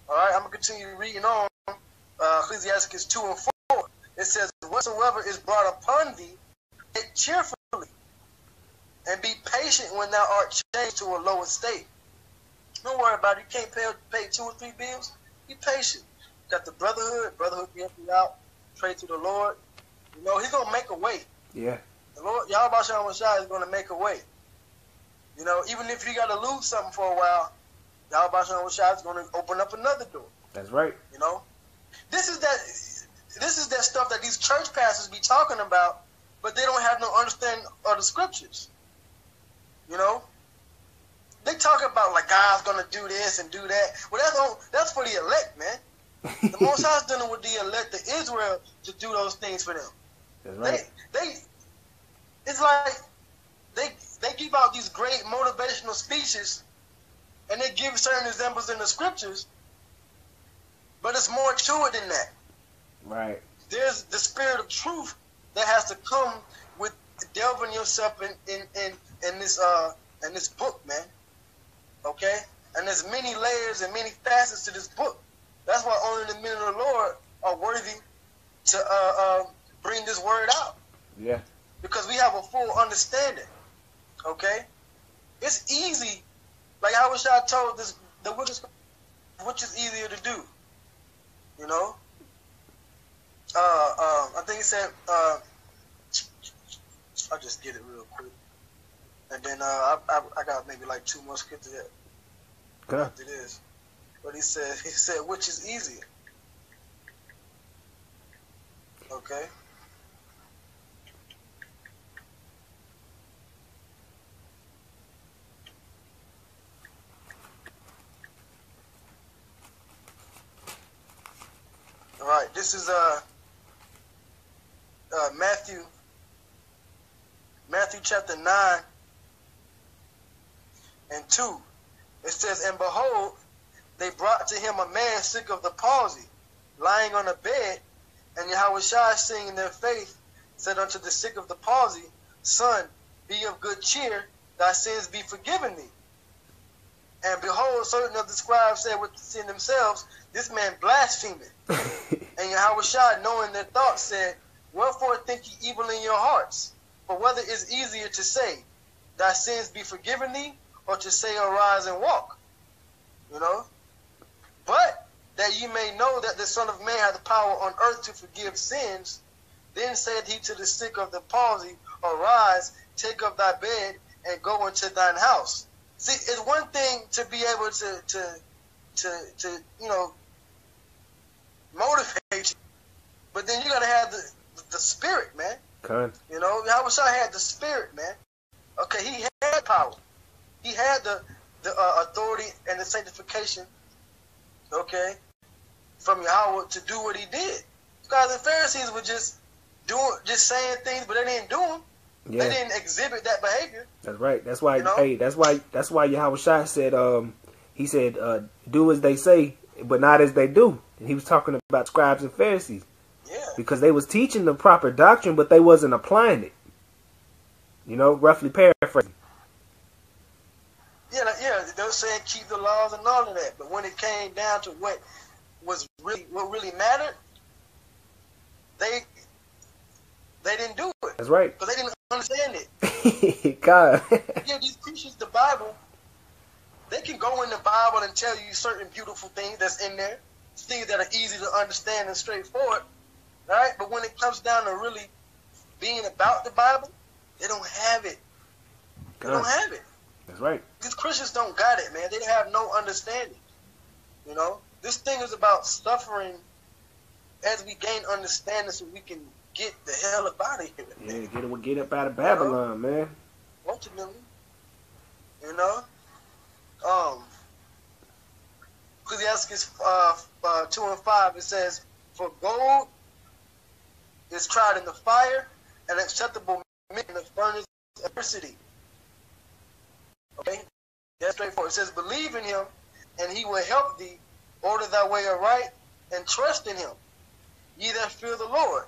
All right, I'm going to continue reading on Ecclesiastes 2 and 4. It says, whatsoever is brought upon thee, take cheerfully, and be patient when thou art changed to a lower state. Don't worry about it. You can't pay 2 or 3 bills. Be patient. Got the brotherhood. Brotherhood can help you out. Pray to the Lord. You know, he's going to make a way. Yeah. The Lord, Yahweh Shalom Shai is going to make a way. You know, even if you got to lose something for a while, Yahweh Shalom Shai is going to open up another door. That's right. You know, this is that stuff that these church pastors be talking about, but they don't have no understanding of the scriptures. You know, they talk about like God's going to do this and do that. Well, that's for the elect, man. The Most High is dealing with the elect of Israel to do those things for them. That's right. It's like they give out these great motivational speeches, and they give certain examples in the scriptures, but it's more to it than that. Right. There's the spirit of truth that has to come with delving yourself in this book, man. Okay? And there's many layers and many facets to this book. That's why only the men of the Lord are worthy to bring this word out. Yeah. Because we have a full understanding. Okay? It's easy. Like I wish I told this, which is easier to do. You know? I think he said, I'll just get it real quick. And then I got maybe like 2 more scriptures after this. But he said, which is easier? Okay. All right. This is Matthew chapter 9 and 2. It says, and behold, they brought to him a man sick of the palsy, lying on a bed, and Yahweh Shai, seeing their faith, said unto the sick of the palsy, Son, be of good cheer, thy sins be forgiven thee. And behold, certain of the scribes said within themselves, this man blasphemeth. And Yahweh Shai, knowing their thoughts, said, wherefore think ye evil in your hearts? For whether it is easier to say, thy sins be forgiven thee, or to say, arise and walk? You know? But that ye may know that the Son of Man hath the power on earth to forgive sins, then said he to the sick of the palsy, arise, take up thy bed, and go into thine house. See, it's one thing to be able to you know, motivate you, but then you gotta have the spirit, man. Okay. You know, Yahweh Shai had the spirit, man. Okay, he had power. He had the authority and the sanctification, okay, from Yahweh to do what he did. Because the Pharisees were just saying things, but they didn't do them. Yeah. They didn't exhibit that behavior. That's right. That's why. You know? Hey, that's why Yahweh Shai said, he said, do as they say, but not as they do. And he was talking about scribes and Pharisees. Yeah. Because they was teaching the proper doctrine, but they wasn't applying it. You know, roughly paraphrasing. Yeah, they were saying keep the laws and all of that, but when it came down to what really mattered, they didn't do it. That's right. Because they didn't understand it. God. Yeah, these Christians, the Bible, they can go in the Bible and tell you certain beautiful things that's in there, things that are easy to understand and straightforward, right? But when it comes down to really being about the Bible, they don't have it. They don't have it. That's right. These Christians don't got it, man. They have no understanding. You know, this thing is about suffering as we gain understanding, so we can get the hell up out of here. Yeah, get up out of Babylon, man. Ultimately, you know. Ecclesiastes 2 and 5, it says, for gold is tried in the fire, and acceptable in the furnace of adversity. Okay? That's straightforward. It says, believe in him, and he will help thee. Order thy way aright, and trust in him. Ye that fear the Lord,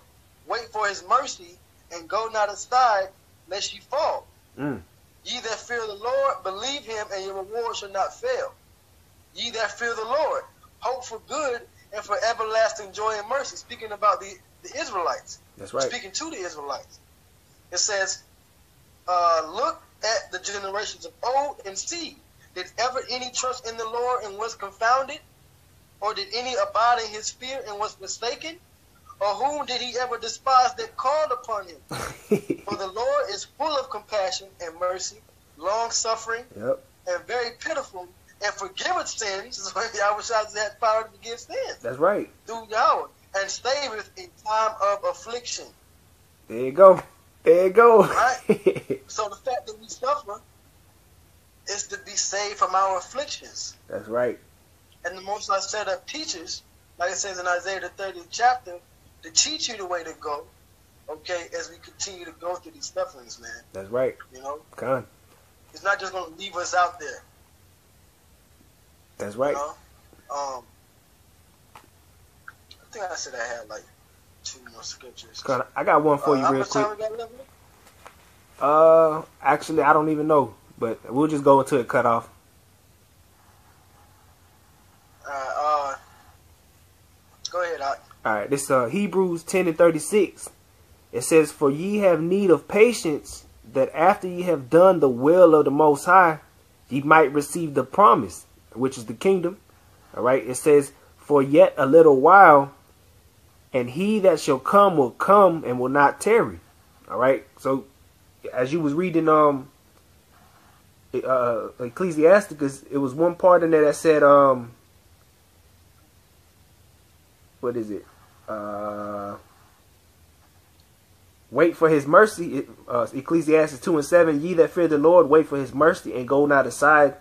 wait for his mercy, and go not aside, lest ye fall. Ye that fear the Lord, believe him, and your reward shall not fail. Ye that fear the Lord, hope for good and for everlasting joy and mercy. Speaking about the Israelites. That's right. Speaking to the Israelites. It says, look at the generations of old and see, did ever any trust in the Lord and was confounded? Or did any abide in his fear and was mistaken? Or whom did he ever despise that called upon him? For the Lord is full of compassion and mercy, long-suffering, and very pitiful, and forgiveth sins. Yahweh had power to forgive sins. That's right. Through Yahweh, and saveth in time of affliction. There you go. There you go. Right? So the fact that we suffer is to be saved from our afflictions. That's right. And the Most High set up teachers, like it says in Isaiah the 30th chapter, to teach you the way to go, okay, as we continue to go through these sufferings, man. That's right. You know? Con. It's not just going to leave us out there. That's right. You know? I think I said I had like 2 more scriptures. Con, I got one for you real quick. How much time we got left? Actually, I don't even know, but we'll just go until it cut off. Go ahead, Doc. All right, this Hebrews 10:36. It says, "For ye have need of patience, that after ye have done the will of the Most High, ye might receive the promise, which is the kingdom." All right, it says, "For yet a little while, and he that shall come will come and will not tarry." All right, so as you was reading Ecclesiasticus, it was one part in there that said what is it? Wait for his mercy. Ecclesiastes 2:7. Ye that fear the Lord, wait for his mercy, and go not aside,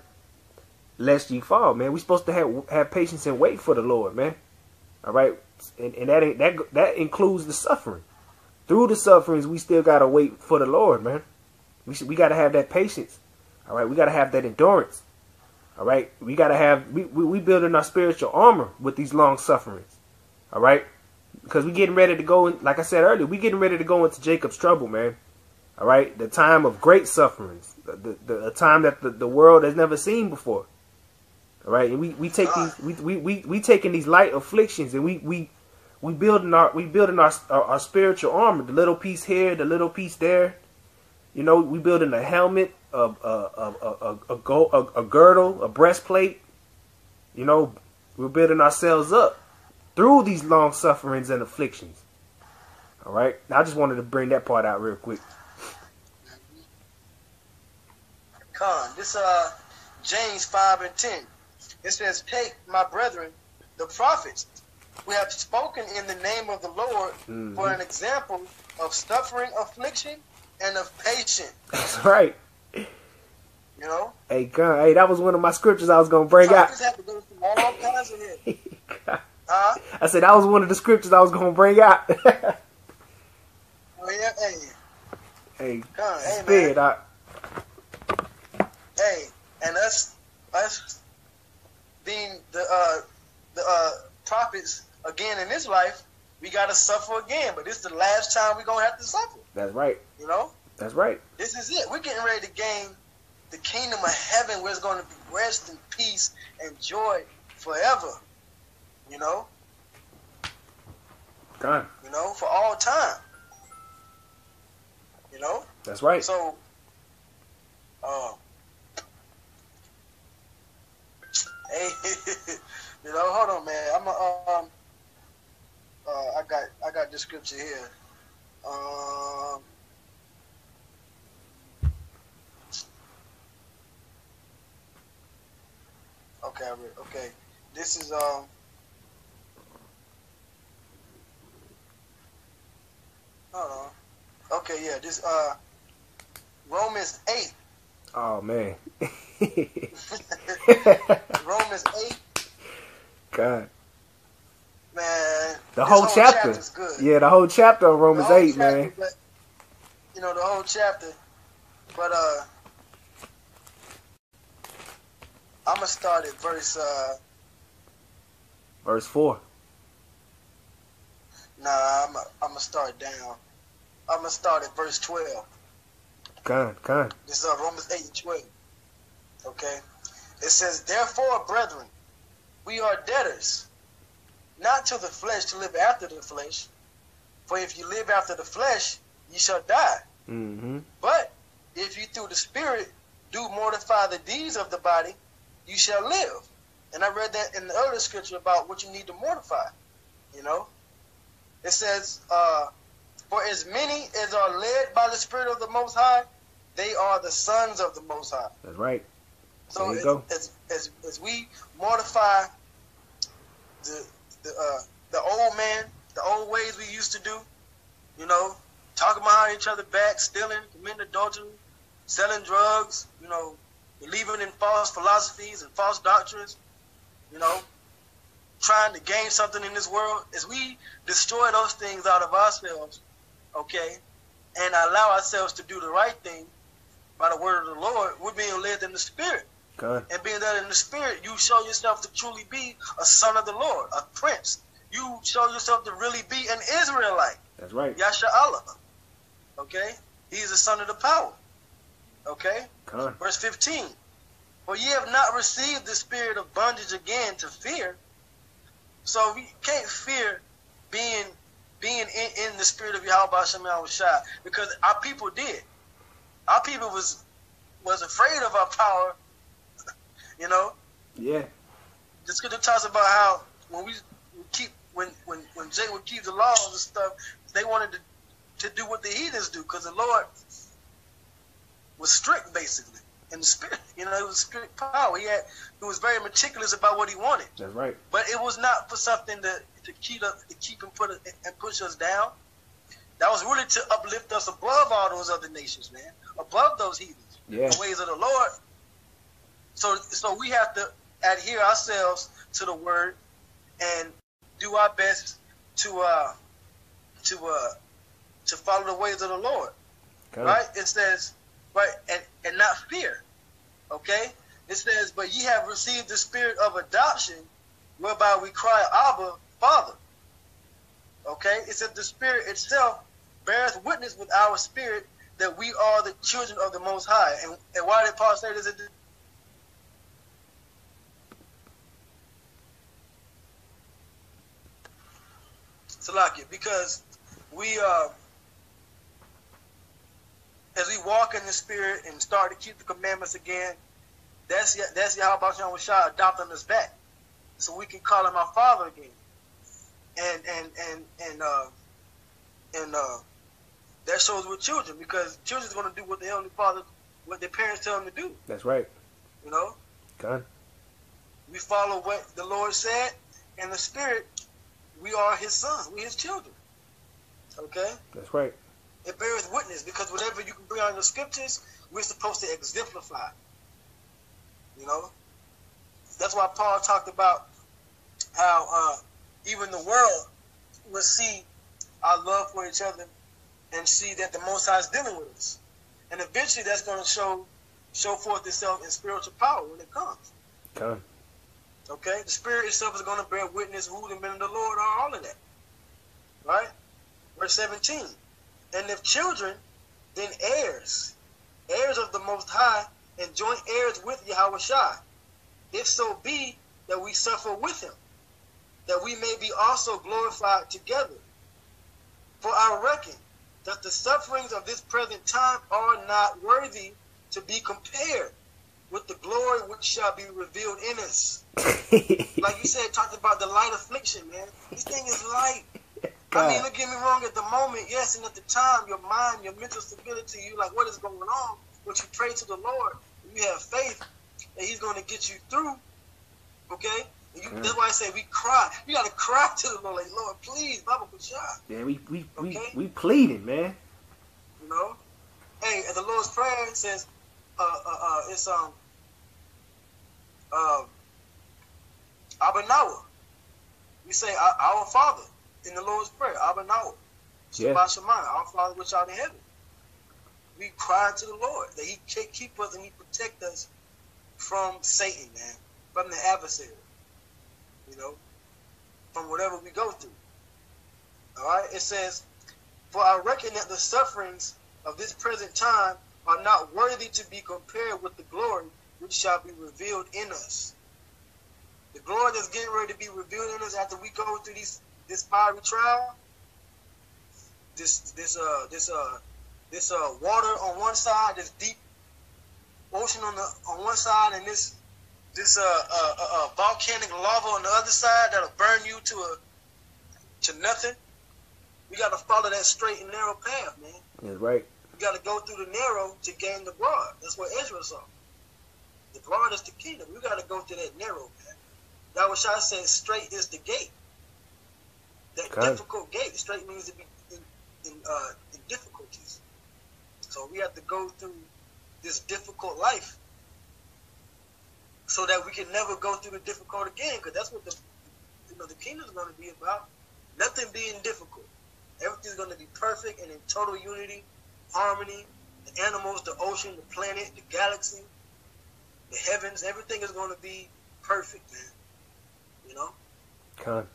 lest ye fall. Man, we supposed to have patience and wait for the Lord, man. All right, and that includes the suffering. Through the sufferings, we still gotta wait for the Lord, man. We gotta have that patience. All right, we gotta have that endurance. All right, we gotta have we building our spiritual armor with these long sufferings. All right, because we getting ready to go in, like I said earlier, we getting ready to go into Jacob's trouble, man. All right, the time of great sufferings, the time that the world has never seen before. All right, and we take these we taking these light afflictions, and we building our spiritual armor, the little piece here, the little piece there. You know, we building a helmet, a girdle, a breastplate. You know, we're building ourselves up through these long sufferings and afflictions. All right. Now, I just wanted to bring that part out real quick. This James 5:10. It says, "Take, my brethren, the prophets, who have spoken in the name of the Lord, for an example of suffering, affliction, and of patience." That's right. You know? Hey, God, hey, that was one of my scriptures I was gonna bring out. Have to go through all kinds of it. I said that was one of the scriptures I was gonna bring out. Oh yeah, hey, hey, spirit, man. Hey, and us being the prophets again in this life, we gotta suffer again. But this is the last time we're gonna have to suffer. That's right. You know? That's right. This is it. We're getting ready to gain the kingdom of heaven, where it's going to be rest and peace and joy forever. You know? God. You know, for all time. You know? That's right. So, hey, you know, hold on, man. I got this scripture here. Okay. This is hold on. Okay, yeah, this Romans 8. Oh man. Romans 8. God. Man. The whole chapter. Good. Yeah, the whole chapter of Romans 8, man. But, you know, the whole chapter. But I'm gonna start at verse 4. Nah, I'm gonna start down. I'm gonna start at verse 12. God. This is Romans 8:12. Okay, it says, "Therefore, brethren, we are debtors, not to the flesh to live after the flesh. For if you live after the flesh, ye shall die. Mm-hmm. But if you through the Spirit do mortify the deeds of the body, you shall live. And I read that in the earlier scripture about what you need to mortify. You know, it says, for as many as are led by the Spirit of the Most High, they are the sons of the Most High. That's right. So as we mortify the old man, the old ways we used to do, you know, talking behind each other back, stealing, committing adultery, selling drugs, you know, believing in false philosophies and false doctrines, you know, trying to gain something in this world, as we destroy those things out of ourselves, okay, and allow ourselves to do the right thing by the word of the Lord, we're being led in the Spirit. Okay. And being led in the Spirit, you show yourself to truly be a son of the Lord, a prince. You show yourself to really be an Israelite. That's right. Yasha Allah. Okay? He is the son of the power. Okay? Okay. Verse 15. For ye have not received the spirit of bondage again to fear. So we can't fear being in the spirit of Yahweh Shema Shai, because our people did. Our people was afraid of our power, you know. Yeah. The scripture talks about how when Jay would keep the laws and stuff, they wanted to do what the heathens do, because the Lord was strict, basically, in the spirit. You know, it was strict power. He was very meticulous about what he wanted. That's right. But it was not for something to keep and push us down. That was really to uplift us above all those other nations, man, above those heathens. Yeah. The ways of the Lord. So we have to adhere ourselves to the word and do our best to follow the ways of the Lord. Okay. Right? It says, right, and not fear. Okay? It says, but ye have received the spirit of adoption, whereby we cry, Abba, Father. Okay? It said the Spirit itself beareth witness with our spirit that we are the children of the Most High. And why did Paul say this? Salakia, because we as we walk in the Spirit and start to keep the commandments again, that's Yahweh Shem Shai adopting us back, so we can call him our Father again, and that shows we're children, because children's going to do what what their parents tell them to do. That's right. You know. Okay. We follow what the Lord said in the Spirit. We are His sons. We His children. Okay. That's right. It bears witness, because whatever you can bring out in the scriptures, we're supposed to exemplify. You know. That's why Paul talked about how even the world will see our love for each other and see that the Most High is dealing with us, and eventually that's going to show forth itself in spiritual power when it comes. Okay. Okay, the Spirit itself is going to bear witness who the men of the Lord are, all of that. Right? Verse 17. And if children, then heirs, heirs of the Most High, and joint heirs with Yahweh Shai, if so be that we suffer with him, that we may be also glorified together. For I reckon that the sufferings of this present time are not worthy to be compared with the glory which shall be revealed in us. Like you said, talked about the light affliction, man. This thing is light. God. I mean, don't get me wrong, at the moment, yes, and at the time, your mind, your mental stability, you like, what is going on? But you pray to the Lord, and you have faith that He's going to get you through, okay? And that's why I say we cry. You got to cry to the Lord, like, Lord, please, Baba Bashar. Yeah, we pleading, man. You know? Hey, and the Lord's Prayer says, it's Abba Nawa. We say our Father in the Lord's Prayer, Abba Nawa. Shabbat Shema, our Father which art in heaven. We cry to the Lord that He keep us and He protect us from Satan, man, from the adversary. You know, from whatever we go through. All right, it says, for I reckon that the sufferings of this present time are not worthy to be compared with the glory which shall be revealed in us. the glory that's getting ready to be revealed in us after we go through this fiery trial, this water on one side, this deep ocean on one side, and this volcanic lava on the other side that'll burn you to nothing. We got to follow that straight and narrow path, man. That's right. We got to go through the narrow to gain the broad. That's what Ezra saw. The broad is the kingdom. We got to go through that narrow path. That was I said, straight is the gate. That difficult gate. Straight means to be in difficulties. So we have to go through this difficult life so that we can never go through the difficult again. Because that's what the kingdom is going to be about. Nothing being difficult. Everything's going to be perfect and in total unity, harmony. The animals, the ocean, the planet, the galaxy, the heavens, everything is going to be perfect, man. You know? Okay.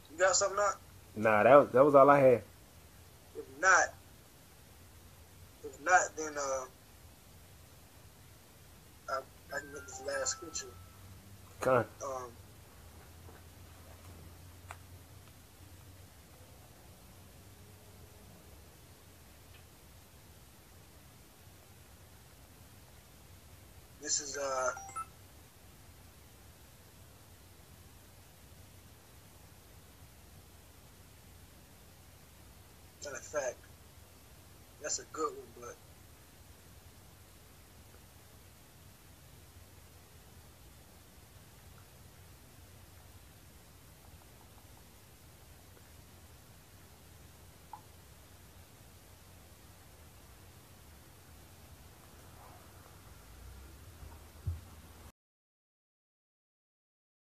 You got something now? Nah, that was all I had. If not, then I can get this last scripture. Okay. This is matter of fact, that's a good one, but